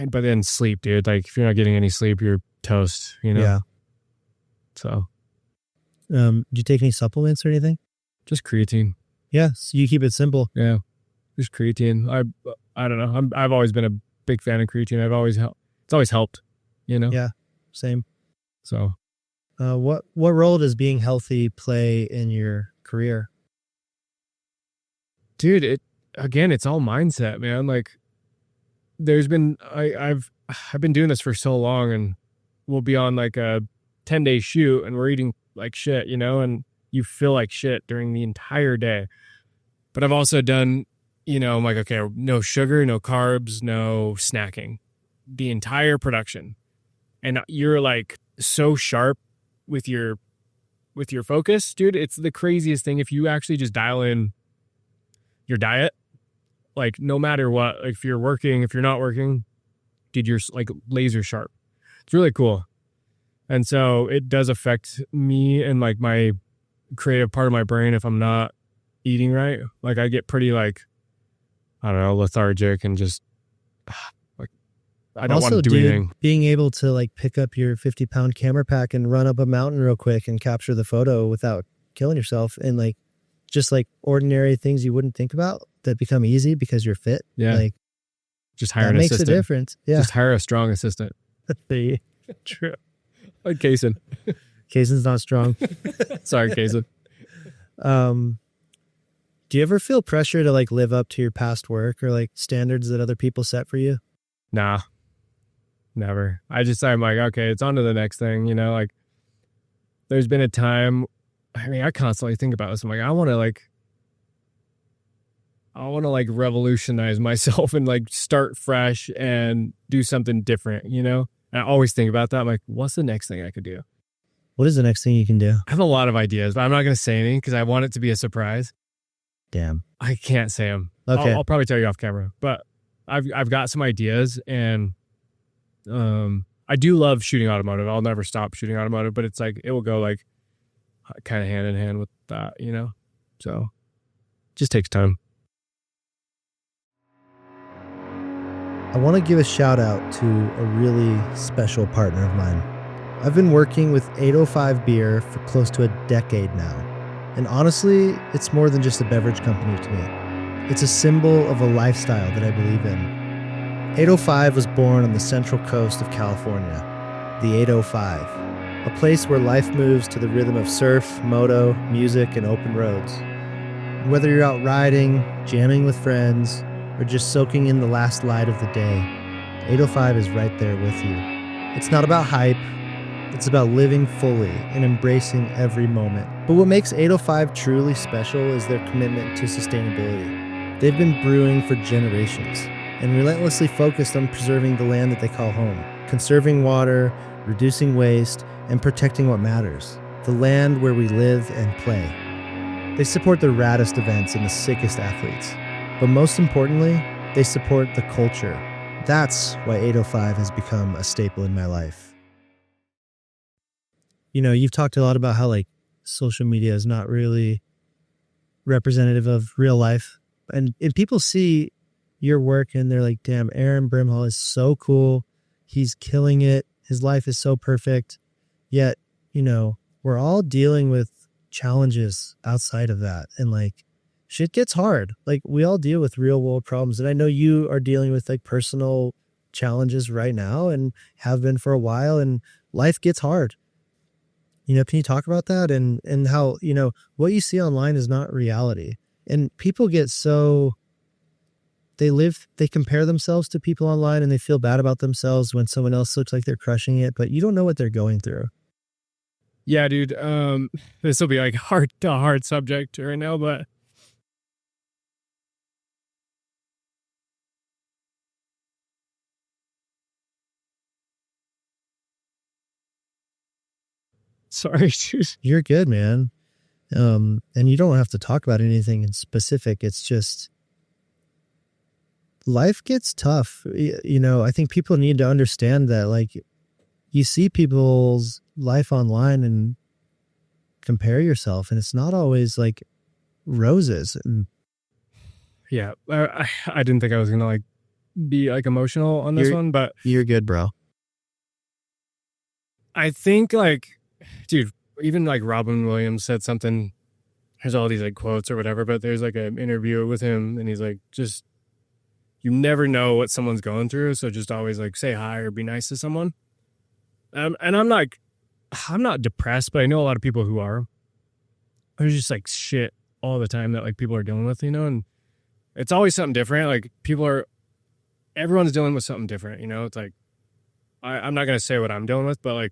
But then sleep, dude. Like if you're not getting any sleep, you're toast, Yeah. So. Do you take any supplements or anything? Just creatine. Yeah. So you keep it simple. Yeah. Just creatine. I don't know. I've always been a big fan of creatine. It's always helped, Yeah. Same. So. What role does being healthy play in your career? Dude, it's all mindset, man. Like there's been, I've been doing this for so long, and we'll be on like a 10-day shoot and we're eating like shit, and you feel like shit during the entire day. But I've also done, I'm like, okay, no sugar, no carbs, no snacking, the entire production. And you're like so sharp with your focus, dude. It's the craziest thing. If you actually just dial in your diet, like no matter what, like if you're working, if you're not working, dude, you're like laser sharp. It's really cool. And so it does affect me and like my creative part of my brain if I'm not eating right. Like I get pretty like, I don't know, lethargic and just like I don't want to do anything. Being able to like pick up your 50-pound camera pack and run up a mountain real quick and capture the photo without killing yourself, and like just like ordinary things you wouldn't think about that become easy because you're fit. Yeah. Like just hire an assistant. That makes a difference. Yeah. Just hire a strong assistant. True. Like Kaysen. Kaysen's not strong. Sorry, Kaysen. Do you ever feel pressure to like live up to your past work or like standards that other people set for you? Nah, never. I'm like, okay, it's on to the next thing, like there's been a time, I constantly think about this. I'm like, I want to revolutionize myself and like start fresh and do something different, And I always think about that. I'm like, what's the next thing I could do? What is the next thing you can do? I have a lot of ideas, but I'm not going to say anything because I want it to be a surprise. Damn. I can't say them. Okay. I'll probably tell you off camera, but I've got some ideas, and I do love shooting automotive. I'll never stop shooting automotive, but it's like it will go like kind of hand in hand with that, you know? So just takes time. I want to give a shout out to a really special partner of mine. I've been working with 805 Beer for close to a decade now. And honestly, it's more than just a beverage company to me. It's a symbol of a lifestyle that I believe in. 805 was born on the central coast of California, the 805, a place where life moves to the rhythm of surf, moto, music, and open roads. Whether you're out riding, jamming with friends, or just soaking in the last light of the day, 805 is right there with you. It's not about hype, it's about living fully and embracing every moment. But what makes 805 truly special is their commitment to sustainability. They've been brewing for generations and relentlessly focused on preserving the land that they call home, conserving water, reducing waste, and protecting what matters, the land where we live and play. They support the raddest events and the sickest athletes. But most importantly, they support the culture. That's why 805 has become a staple in my life. You know, you've talked a lot about how like social media is not really representative of real life. And people see your work and they're like, damn, Aaron Brimhall is so cool. He's killing it. His life is so perfect. Yet, you know, we're all dealing with challenges outside of that. And like, shit gets hard. Like we all deal with real world problems. And I know you are dealing with like personal challenges right now and have been for a while, and life gets hard. You know, can you talk about that and how, you know, what you see online is not reality, and people get so they compare themselves to people online and they feel bad about themselves when someone else looks like they're crushing it, but you don't know what they're going through. Yeah, dude. This will be like a hard subject right now, but sorry, dude. You're good, man. And you don't have to talk about anything in specific. It's just life gets tough. You know, I think people need to understand that, like, you see people's life online and compare yourself, and it's not always like roses. Yeah, I didn't think I was gonna like be like emotional on this one, but you're good, bro. I think like, dude, even like Robin Williams said something. There's all these like quotes or whatever, but there's like an interview with him, and he's like, just you never know what someone's going through, so just always like say hi or be nice to someone. And I'm not depressed, but I know a lot of people who are. There's just like shit all the time that like people are dealing with, you know, and it's always something different. Like everyone's dealing with something different, you know. It's like I'm not gonna say what I'm dealing with, but like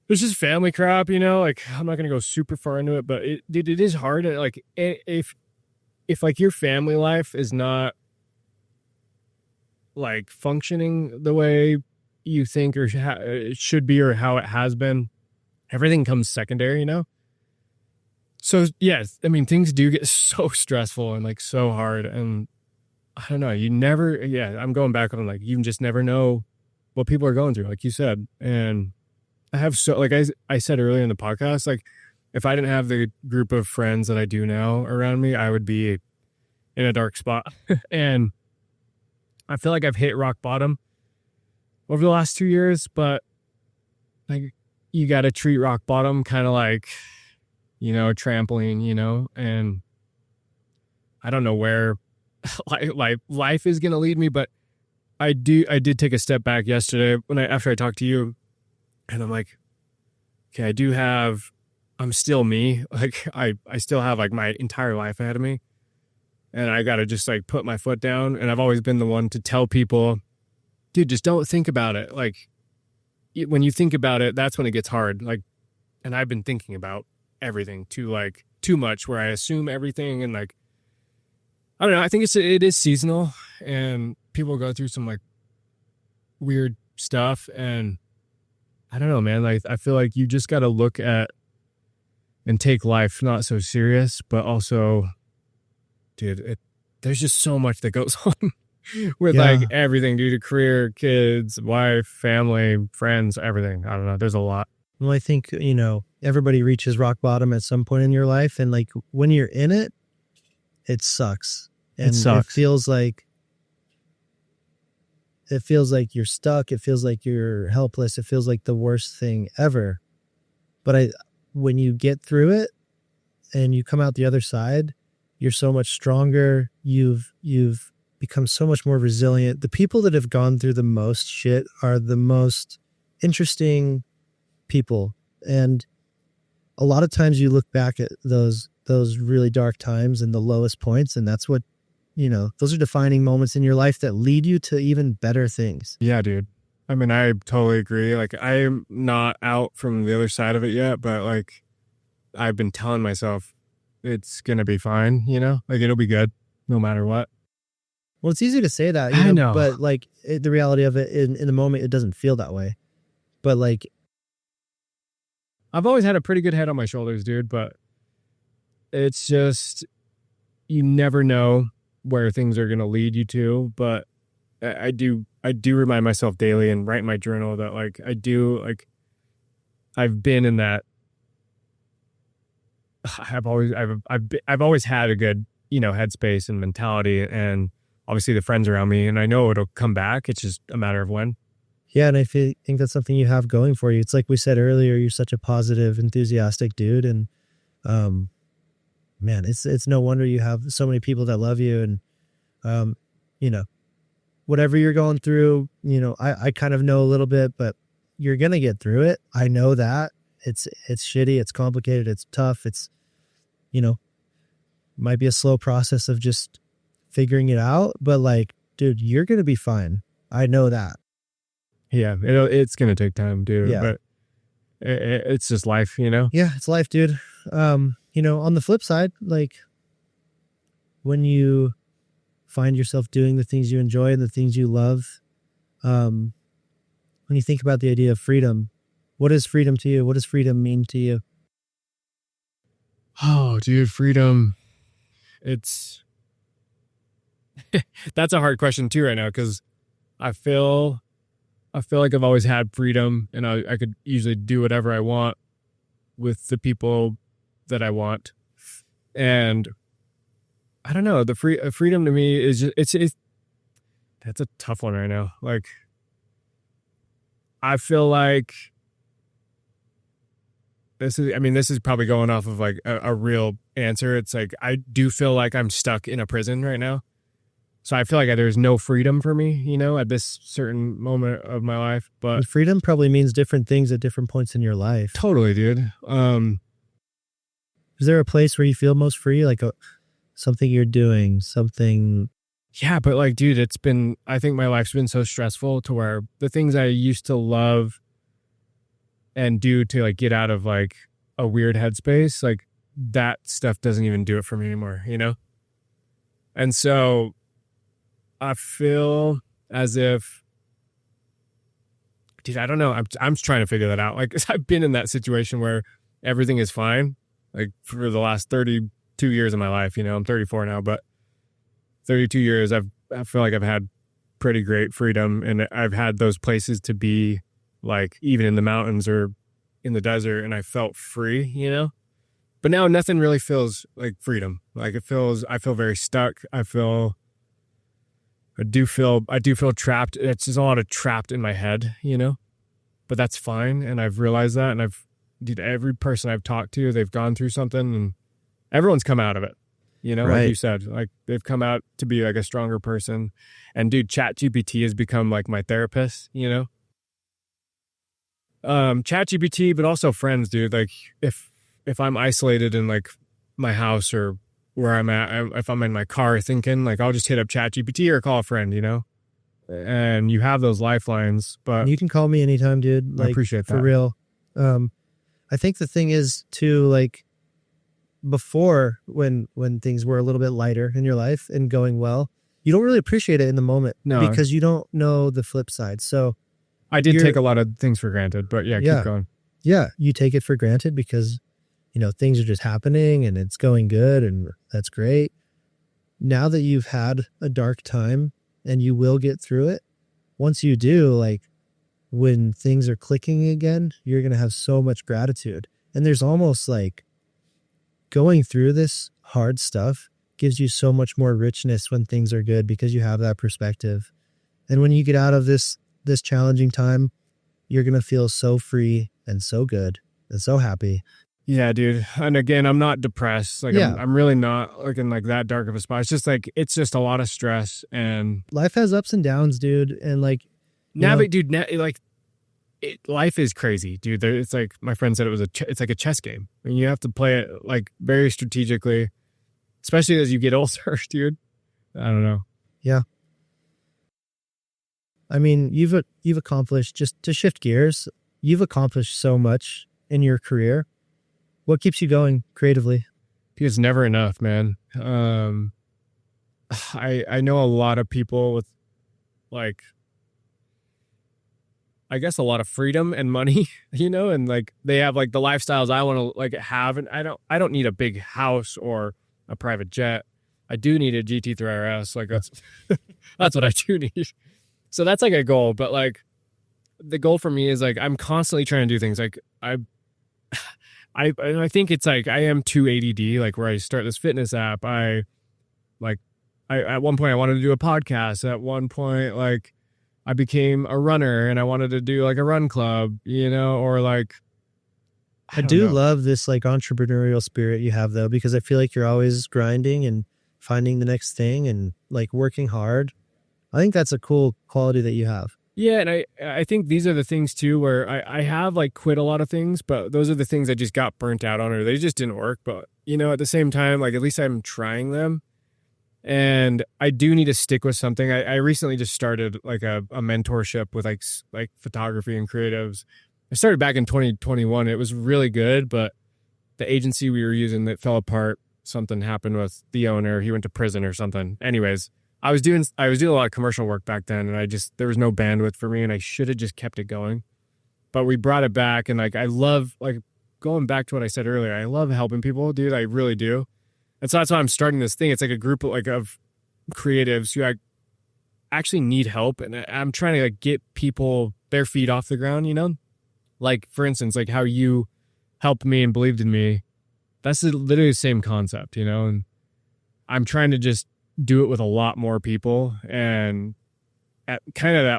there's just family crap, you know. Like I'm not gonna go super far into it, but it is hard. Like if like your family life is not like functioning the way you think or it should be or how it has been, everything comes secondary, you know. So yes, I mean things do get so stressful and like so hard, and I don't know. I'm going back on like you just never know what people are going through, like you said. And I have like I said earlier in the podcast, like if I didn't have the group of friends that I do now around me, I would be in a dark spot. And I feel like I've hit rock bottom over the last 2 years, but like you got to treat rock bottom kind of like, you know, a trampoline, you know. And I don't know where like life is going to lead me, but I did take a step back yesterday after I talked to you, and I'm like, okay, I'm still me. Like I still have like my entire life ahead of me, and I got to just like put my foot down. And I've always been the one to tell people, dude, just don't think about it. Like when you think about it, that's when it gets hard. Like, and I've been thinking about everything too much, where I assume everything, and like, I don't know. I think it is seasonal, and people go through some like weird stuff, and I don't know, man. Like I feel like you just got to look at and take life not so serious, but also dude, there's just so much that goes on with like everything, dude, career, kids, wife, family, friends, everything. I don't know. There's a lot. Well, I think, everybody reaches rock bottom at some point in your life. And like when you're in it, it sucks. And it sucks. It feels like you're stuck. It feels like you're helpless. It feels like the worst thing ever. But when you get through it and you come out the other side, you're so much stronger. You've become so much more resilient. The people that have gone through the most shit are the most interesting people. And a lot of times you look back at those really dark times and the lowest points, and that's what, those are defining moments in your life that lead you to even better things. Yeah, dude. I mean, I totally agree. Like, I'm not out from the other side of it yet, but like, I've been telling myself it's going to be fine, like it'll be good no matter what. Well, it's easy to say that, I know. But like the reality of it in the moment, it doesn't feel that way. But like, I've always had a pretty good head on my shoulders, dude, but it's just, you never know where things are going to lead you to. But I do remind myself daily and write in my journal that like, I've been in that. I've always had a good, headspace and mentality, and obviously the friends around me, and I know it'll come back. It's just a matter of when. Yeah. And I think that's something you have going for you. It's like we said earlier, you're such a positive, enthusiastic dude. And, man, it's no wonder you have so many people that love you. And, whatever you're going through, I kind of know a little bit, but you're going to get through it. I know that it's shitty. It's complicated. It's tough. It's, might be a slow process of just figuring it out, but like, dude, you're going to be fine. I know that. Yeah. It's going to take time, dude. Yeah. But it's just life, Yeah, it's life, dude. On the flip side, like when you find yourself doing the things you enjoy and the things you love, when you think about the idea of freedom, what is freedom to you? What does freedom mean to you? Oh, dude, freedom. It's that's a hard question too right now, because I feel like I've always had freedom, and I could usually do whatever I want with the people that I want. And I don't know, the freedom to me is just, it's that's a tough one right now. Like, I feel like this is probably going off of like a real answer. It's like, I do feel like I'm stuck in a prison right now. So I feel like there's no freedom for me, at this certain moment of my life. But and freedom probably means different things at different points in your life. Totally, dude. Is there a place where you feel most free? Like something you're doing, something. Yeah, but like, dude, I think my life's been so stressful to where the things I used to love and do to like get out of like a weird headspace, like that stuff doesn't even do it for me anymore, And so I feel as if, dude, I don't know. I'm trying to figure that out. Like, I've been in that situation where everything is fine, like for the last 32 years of my life, I'm 34 now, but 32 years, I feel like I've had pretty great freedom, and I've had those places to be, like even in the mountains or in the desert, and I felt free, but now nothing really feels like freedom. Like I feel very stuck. I do feel trapped. It's just a lot of trapped in my head, but that's fine. And I've realized that. And every person I've talked to, they've gone through something, and everyone's come out of it, Right. Like you said, like they've come out to be like a stronger person. And dude, ChatGPT has become like my therapist, ChatGPT, but also friends, dude. Like if I'm isolated in like my house or where I'm at, if I'm in my car thinking, like I'll just hit up ChatGPT or call a friend, and you have those lifelines. But you can call me anytime, dude. Like, I appreciate that. For real. I think the thing is too, like before when things were a little bit lighter in your life and going well, you don't really appreciate it in the moment. No. Because you don't know the flip side. So I did take a lot of things for granted, but yeah, keep going. Yeah. You take it for granted because, things are just happening and it's going good, and that's great. now that you've had a dark time and you will get through it, once you do, like when things are clicking again, you're going to have so much gratitude. And there's almost like going through this hard stuff gives you so much more richness when things are good because you have that perspective. And when you get out of this challenging time, you're going to feel so free and so good and so happy. Yeah, dude. And again, I'm not depressed. Like, Yeah. I'm really not like in like that dark of a spot. It's just a lot of stress and Life has ups and downs, dude. And like, life is crazy, dude. It's like my friend said, it's like a chess game. I mean, you have to play it like very strategically, especially as you get older, dude. I don't know. Yeah. I mean, you've accomplished, just to shift gears, you've accomplished so much in your career. What keeps you going creatively? It's never enough, man. I know a lot of people with like, I guess a lot of freedom and money, you know, and like they have like the lifestyles I want to like have. And I don't need a big house or a private jet. I do need a GT3 RS. Like that's what I do need. So that's like a goal. But like the goal for me is like, I'm constantly trying to do things. Like I think it's like, I am too ADD, like where I start this fitness app. I at one point I wanted to do a podcast. At one point, like I became a runner and I wanted to do like a run club, you know, or like, I do love this like entrepreneurial spirit you have though, because I feel like you're always grinding and finding the next thing and like working hard. I think that's a cool quality that you have. Yeah. And I think these are the things too, where I have like quit a lot of things, but those are the things I just got burnt out on, or they just didn't work. But you know, at the same time, like at least I'm trying them. And I do need to stick with something. I recently just started like a mentorship with like photography and creatives. I started back in 2021. It was really good, but the agency we were using that fell apart. Something happened with the owner. He went to prison or something. Anyways, I was doing a lot of commercial work back then, and there was no bandwidth for me, and I should have just kept it going. But we brought it back, and like I love, like going back to what I said earlier, I love helping people, dude. I really do. And so that's why I'm starting this thing. It's like a group of creatives who actually need help, and I'm trying to like get people their feet off the ground, you know? Like for instance, like how you helped me and believed in me. That's literally the same concept, you know? And I'm trying to just do it with a lot more people and at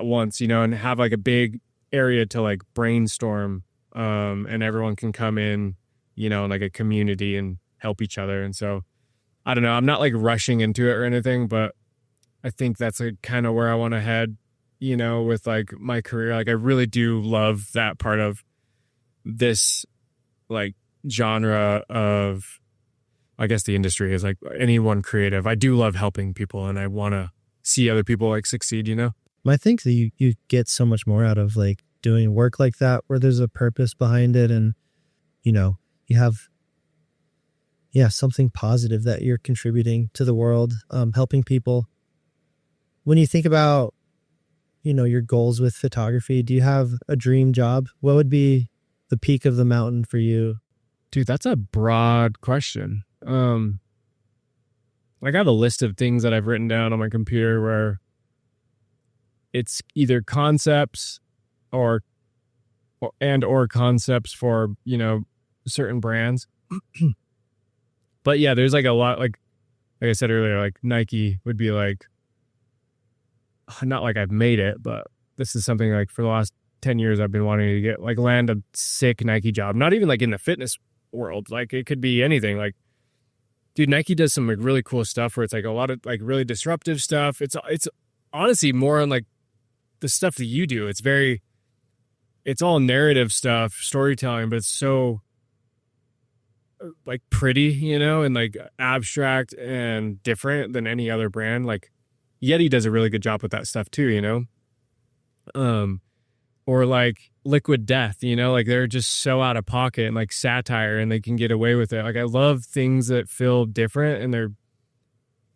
once, you know, and have like a big area to like brainstorm, and everyone can come in, you know, like a community and help each other. And so I don't know, I'm not like rushing into it or anything, but I think that's like kind of where I want to head, you know, with like my career. Like I really do love that part of this like genre of, I guess the industry is like anyone creative. I do love helping people and I want to see other people like succeed, you know? I think that you get so much more out of like doing work like that where there's a purpose behind it and, you know, you have, something positive that you're contributing to the world, helping people. When you think about, you know, your goals with photography, do you have a dream job? What would be the peak of the mountain for you? Dude, that's a broad question. Like I have a list of things that I've written down on my computer where it's either concepts or concepts for, you know, certain brands. But yeah, there's like a lot, like I said earlier, like Nike would be like, not like I've made it, but this is something like for the last 10 years I've been wanting to get, like land a sick Nike job. Not even like in the fitness world. Like it could be anything. Like, dude, Nike does some like really cool stuff where it's like a lot of like really disruptive stuff. It's honestly more on like the stuff that you do. It's all narrative stuff, storytelling, but it's so like pretty, you know, and like abstract and different than any other brand. Like Yeti does a really good job with that stuff too, you know? Or like Liquid Death, you know, like they're just so out of pocket and like satire and they can get away with it. Like I love things that feel different and they're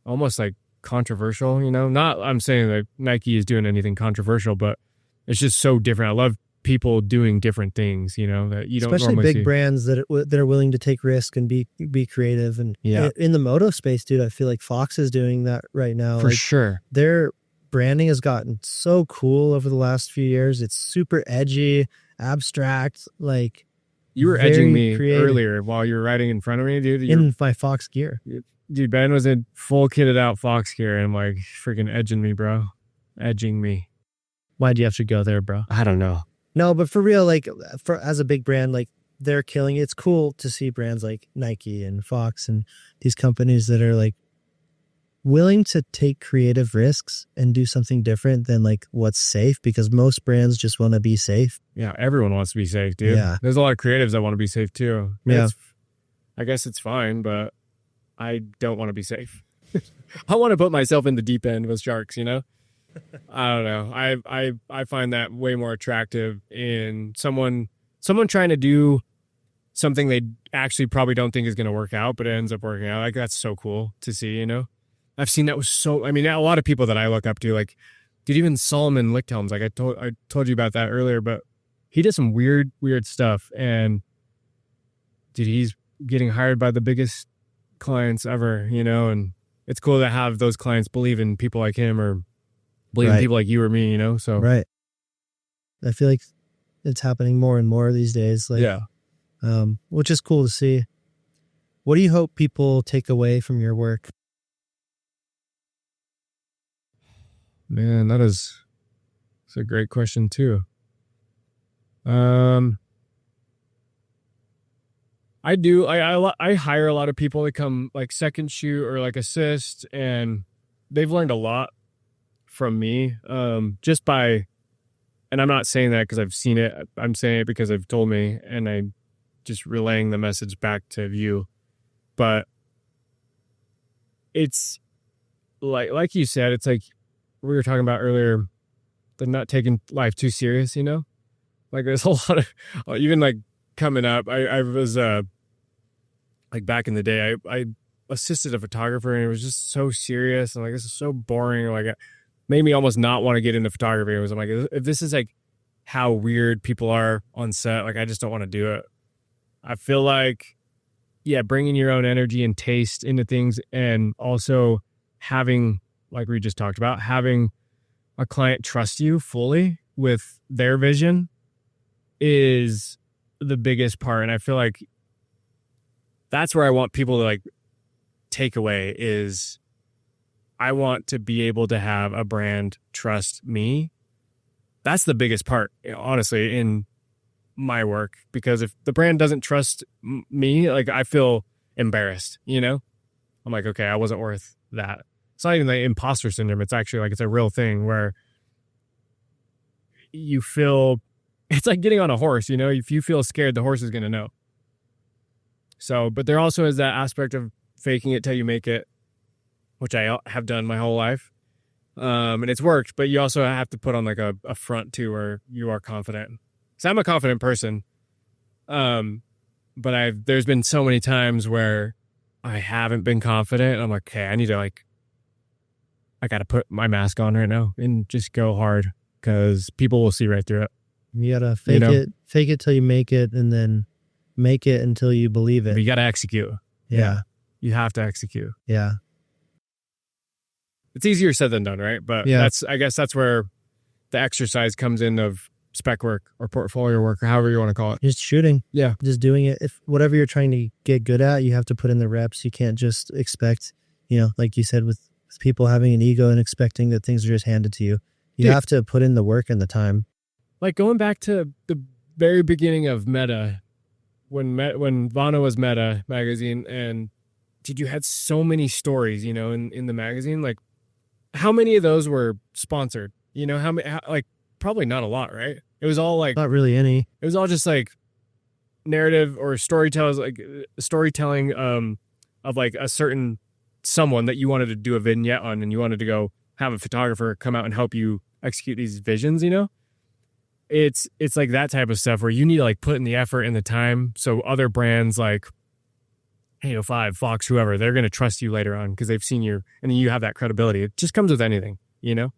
almost like controversial, you know? Not I'm saying that Nike is doing anything controversial, but it's just so different. I love people doing different things, you know, that you don't Especially normally big see. brands that are willing to take risk and be creative. And Yeah. in the moto space, dude, I feel like Fox is doing that right now. For Like sure. their branding has gotten so cool over the last few years. It's super edgy, abstract, like You were very edging me creative. earlier while you were riding in front of me, dude. In my Fox gear. Dude, Ben was in full kitted out Fox gear and like freaking edging me, bro. Edging me. Why'd you have to go there, bro? I don't know. No, but for real, like as a big brand, like they're killing it. It's cool to see brands like Nike and Fox and these companies that are like willing to take creative risks and do something different than like what's safe, because most brands just want to be safe. Yeah, everyone wants to be safe, dude. Yeah. There's a lot of creatives that want to be safe too. Yeah. I guess it's fine, but I don't want to be safe. I want to put myself in the deep end with sharks, you know? I don't know. I find that way more attractive in someone trying to do something they actually probably don't think is going to work out, but it ends up working out. Like that's so cool to see, you know? I've seen that with a lot of people that I look up to, like, dude, even Solomon Lichthelms, like I told you about that earlier, but he does some weird stuff, and dude, he's getting hired by the biggest clients ever, you know, and it's cool to have those clients believe in people like him or believe in people like you or me, you know? So, right. I feel like it's happening more and more these days. Like, yeah. Which is cool to see. What do you hope people take away from your work? Man, that's a great question too. I hire a lot of people to come like second shoot or like assist, and they've learned a lot from me. Just by, and I'm not saying that because I've seen it. I'm saying it because they've told me, and I'm just relaying the message back to you. But it's like you said, it's like we were talking about earlier, they're not taking life too serious, you know? Like there's a lot of, even like coming up, I was, like back in the day, I assisted a photographer, and it was just so serious. And like, this is so boring. Like it made me almost not want to get into photography. It was like, if this is like how weird people are on set, like I just don't want to do it. I feel like, yeah, bringing your own energy and taste into things, and also having, like we just talked about, having a client trust you fully with their vision is the biggest part. And I feel like that's where I want people to like take away is I want to be able to have a brand trust me. That's the biggest part, honestly, in my work, because if the brand doesn't trust me, like I feel embarrassed, you know? I'm like, okay, I wasn't worth that. It's not even like imposter syndrome. It's actually like, it's a real thing where you feel, it's like getting on a horse, you know? If you feel scared, the horse is going to know. So, but there also is that aspect of faking it till you make it, which I have done my whole life. And it's worked, but you also have to put on like a front too, where you are confident. So I'm a confident person. But there's been so many times where I haven't been confident. I'm like, okay, I got to put my mask on right now and just go hard, because people will see right through it. You got to fake it till you make it, and then make it until you believe it. But you got to execute. Yeah. You have to execute. Yeah. It's easier said than done, right? But yeah. I guess that's where the exercise comes in of spec work or portfolio work or however you want to call it. Just shooting. Yeah. Just doing it. If whatever you're trying to get good at, you have to put in the reps. You can't just expect, you know, like you said, with people having an ego and expecting that things are just handed to you. You have to put in the work and the time. Like going back to the very beginning of Meta, when Vano was Meta magazine, and dude, you had so many stories, you know, in the magazine. Like, how many of those were sponsored? You know, like probably not a lot, right? It was all like not really any. It was all just like narrative or storytelling of like a certain someone that you wanted to do a vignette on, and you wanted to go have a photographer come out and help you execute these visions, you know? It's like that type of stuff where you need to like put in the effort and the time, so other brands like 805, Fox, whoever, they're going to trust you later on because they've seen you, and then you have that credibility. It just comes with anything, you know?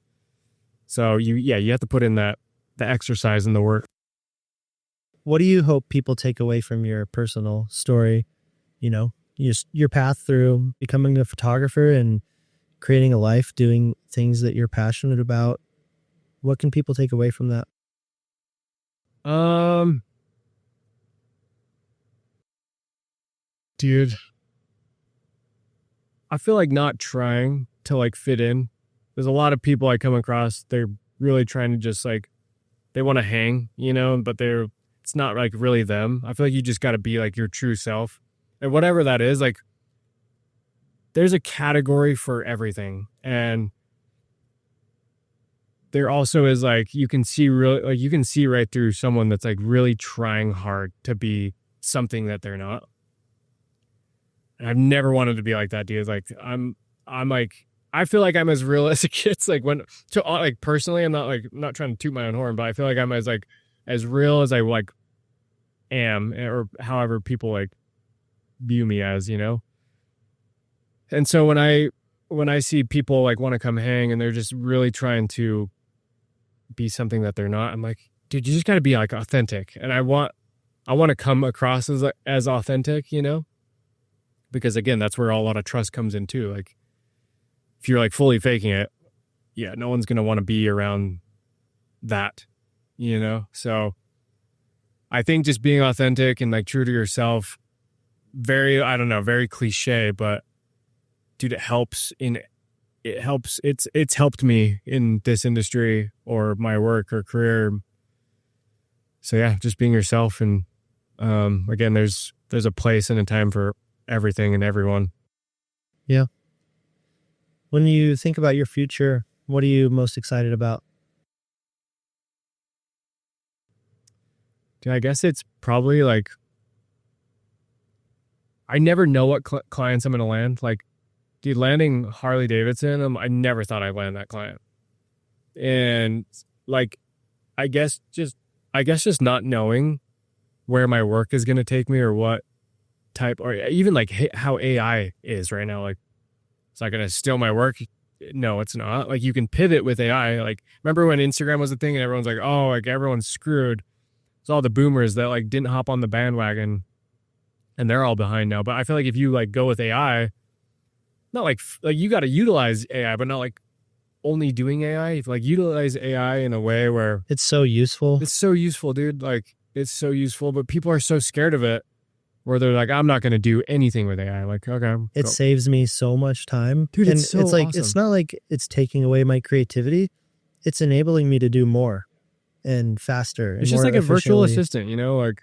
So you have to put in the exercise and the work. What do you hope people take away from your personal story? You know, your path through becoming a photographer and creating a life doing things that you're passionate about. What can people take away from that? Dude, I feel like not trying to like fit in. There's a lot of people I come across, they're really trying to just like, they want to hang, you know, but it's not like really them. I feel like you just got to be like your true self. And whatever that is, like there's a category for everything. And there also is like, you can see right through someone that's like really trying hard to be something that they're not. And I've never wanted to be like that, dude. Like I'm like, I feel like I'm as real as it gets. Like like personally, I'm not trying to toot my own horn, but I feel like I'm as real as I like am, or however people like view me as, you know? And so when I see people like want to come hang and they're just really trying to be something that they're not, I'm like, dude, you just got to be like authentic. And I want to come across as authentic, you know? Because again, that's where a lot of trust comes in too. Like if you're like fully faking it, yeah, no one's going to want to be around that, you know? So I think just being authentic and like true to yourself, very cliche, but dude, it helps. It's helped me in this industry or my work or career. So yeah, just being yourself. And again, there's a place and a time for everything and everyone. Yeah. When you think about your future, what are you most excited about? Dude, I guess it's probably like, I never know what clients I'm going to land. Like, dude, landing Harley Davidson, I never thought I'd land that client. And like, I guess just not knowing where my work is going to take me or what type, or even like how AI is right now. Like, it's not going to steal my work. No, it's not. Like, you can pivot with AI. Like, remember when Instagram was a thing and everyone's like, oh, like everyone's screwed. It's all the boomers that like didn't hop on the bandwagon and they're all behind now. But I feel like if you like go with AI, not like you got to utilize AI, but not like only doing AI. If like utilize AI in a way where it's so useful. It's so useful, dude. Like it's so useful, but people are so scared of it where they're like, I'm not going to do anything with AI. Like, okay. It saves me so much time. Dude, and it's so it's like, awesome. It's not like it's taking away my creativity. It's enabling me to do more and faster. It's just like a virtual assistant, you know, like,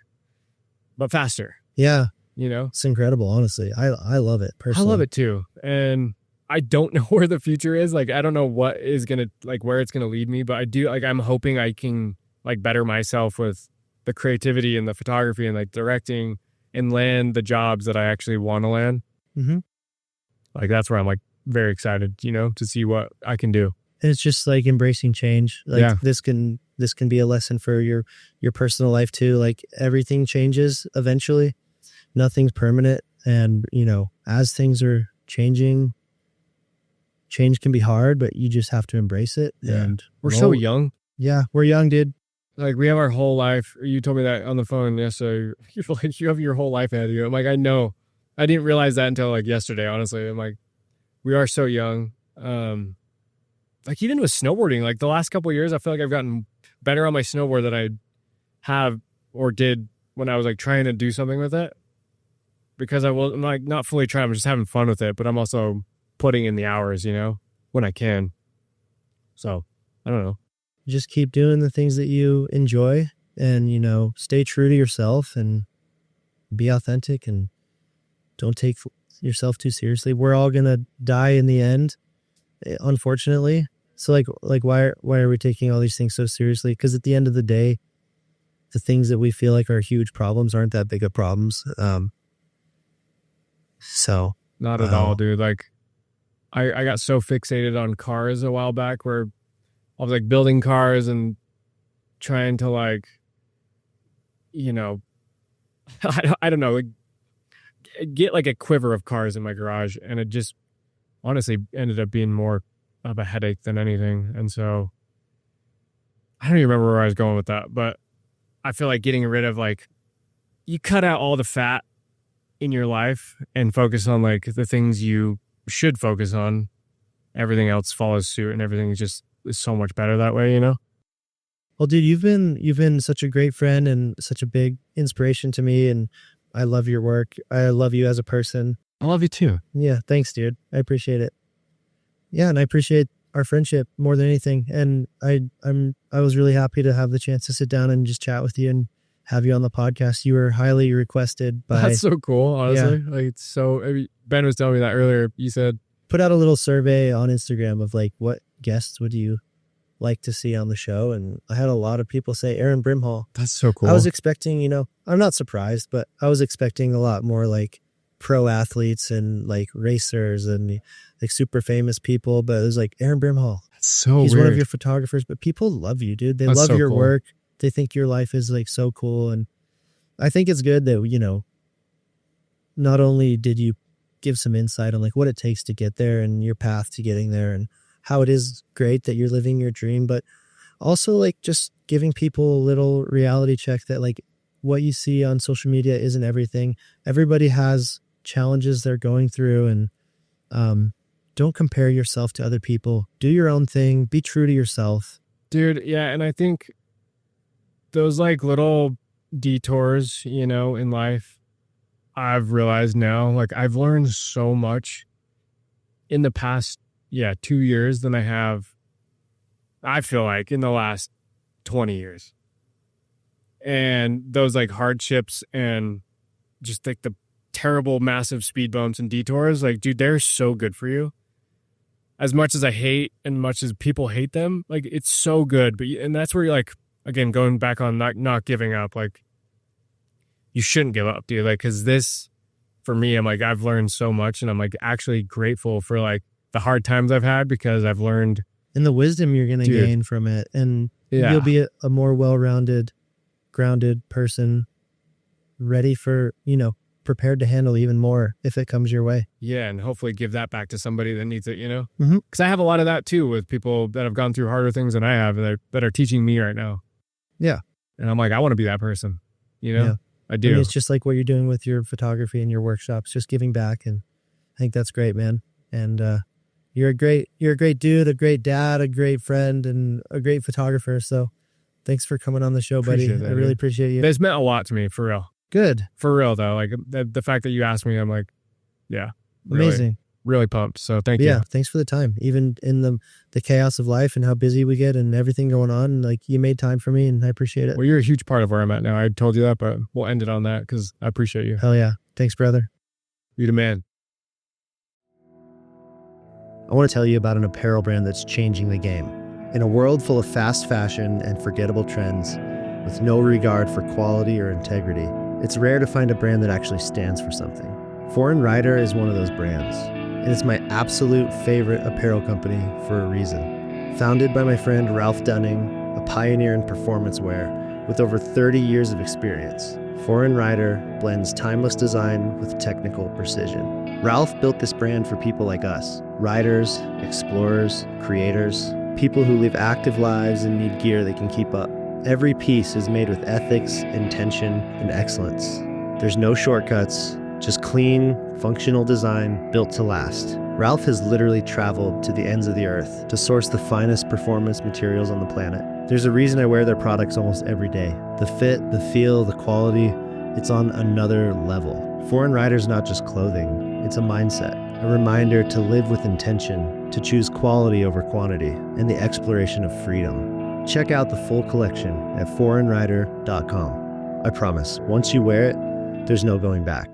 but faster. Yeah. You know, it's incredible. Honestly, I love it personally. I love it too. And I don't know where the future is. Like, I don't know what is going to like where it's going to lead me, but I do like, I'm hoping I can like better myself with the creativity and the photography and like directing and land the jobs that I actually want to land. Mm-hmm. Like, that's where I'm like very excited, you know, to see what I can do. And it's just like embracing change. Like yeah. This can be a lesson for your personal life too. Like everything changes eventually. Nothing's permanent. And, you know, as things are changing, change can be hard, but you just have to embrace it. Yeah. And we're so young. Yeah, we're young, dude. Like, we have our whole life. You told me that on the phone yesterday. You're like, you have your whole life ahead of you. I'm like, I know. I didn't realize that until like yesterday, honestly. I'm like, we are so young. Like even with snowboarding, like the last couple of years, I feel like I've gotten better on my snowboard than I have or did when I was like trying to do something with it. Because I'm like not fully trying, I'm just having fun with it, but I'm also putting in the hours, you know, when I can. So I don't know. Just keep doing the things that you enjoy and, you know, stay true to yourself and be authentic and don't take yourself too seriously. We're all going to die in the end, unfortunately. So like why are we taking all these things so seriously? Because at the end of the day, the things that we feel like are huge problems aren't that big of problems. So not at all, dude. Like I got so fixated on cars a while back where I was like building cars and trying to like, you know, I don't know, like get like a quiver of cars in my garage. And it just honestly ended up being more of a headache than anything. And so I don't even remember where I was going with that, but I feel like getting rid of like, you cut out all the fat in your life and focus on like the things you should focus on. Everything else follows suit, and everything is so much better that way, you know? Well, dude, you've been such a great friend and such a big inspiration to me, and I love your work. I love you as a person. I love you too. Yeah, thanks, dude. I appreciate it. Yeah, and I appreciate our friendship more than anything. And I was really happy to have the chance to sit down and just chat with you and have you on the podcast. You were highly requested by. That's so cool, honestly. Yeah. Like, it's so. I mean, Ben was telling me that earlier. You said put out a little survey on Instagram of like what guests would you like to see on the show, and I had a lot of people say Aaron Brimhall. That's so cool. I was expecting, I'm not surprised, but I was expecting a lot more like pro athletes and like racers and like super famous people, but it was like Aaron Brimhall. That's so He's weird. One of your photographers, but people love you, dude. They That's love so your cool. work. They think your life is like so cool, and I think it's good that not only did you give some insight on like what it takes to get there and your path to getting there and how it is great that you're living your dream, but also like just giving people a little reality check that like what you see on social media isn't everything. Everybody has challenges they're going through, and don't compare yourself to other people. Do your own thing. Be true to yourself. Dude, yeah, and I think those like little detours, in life, I've realized now, like I've learned so much in the past 2 years than I feel like in the last 20 years. And those like hardships and just like the terrible massive speed bumps and detours, like, dude, they're so good for you. As much as I hate and much as people hate them, like it's so good. And that's where you're like, again, going back on not giving up, like you shouldn't give up, dude. Like, cause this for me, I'm like, I've learned so much, and I'm like actually grateful for like the hard times I've had, because I've learned. And the wisdom you're going to gain from it. And you'll be a more well-rounded, grounded person, ready for, prepared to handle even more if it comes your way. Yeah, and hopefully give that back to somebody that needs it, Mm-hmm. Because I have a lot of that too with people that have gone through harder things than I have, that are teaching me right now. Yeah. And I'm like, I want to be that person, Yeah. I do. I mean, it's just like what you're doing with your photography and your workshops, just giving back. And I think that's great, man. And you're a great dude, a great dad, a great friend, and a great photographer. So thanks for coming on the show, buddy. I really appreciate you. It's meant a lot to me, for real. Good. For real, though. Like the fact that you asked me, I'm like, yeah. Amazing. Really pumped. So thank you. Yeah, thanks for the time. Even in the chaos of life and how busy we get and everything going on, like you made time for me, and I appreciate it. Well, you're a huge part of where I'm at now. I told you that, but we'll end it on that because I appreciate you. Hell yeah. Thanks, brother. You're the man. I want to tell you about an apparel brand that's changing the game. In a world full of fast fashion and forgettable trends, with no regard for quality or integrity, it's rare to find a brand that actually stands for something. Foreign Rider is one of those brands, and it's my absolute favorite apparel company for a reason. Founded by my friend Ralph Dunning, a pioneer in performance wear with over 30 years of experience, Foreign Rider blends timeless design with technical precision. Ralph built this brand for people like us, riders, explorers, creators, people who live active lives and need gear they can keep up. Every piece is made with ethics, intention, and excellence. There's no shortcuts, just clean, functional design built to last. Ralph has literally traveled to the ends of the earth to source the finest performance materials on the planet. There's a reason I wear their products almost every day. The fit, the feel, the quality, it's on another level. Foreign Rider's not just clothing, it's a mindset, a reminder to live with intention, to choose quality over quantity, and the exploration of freedom. Check out the full collection at foreignrider.com. I promise, once you wear it, there's no going back.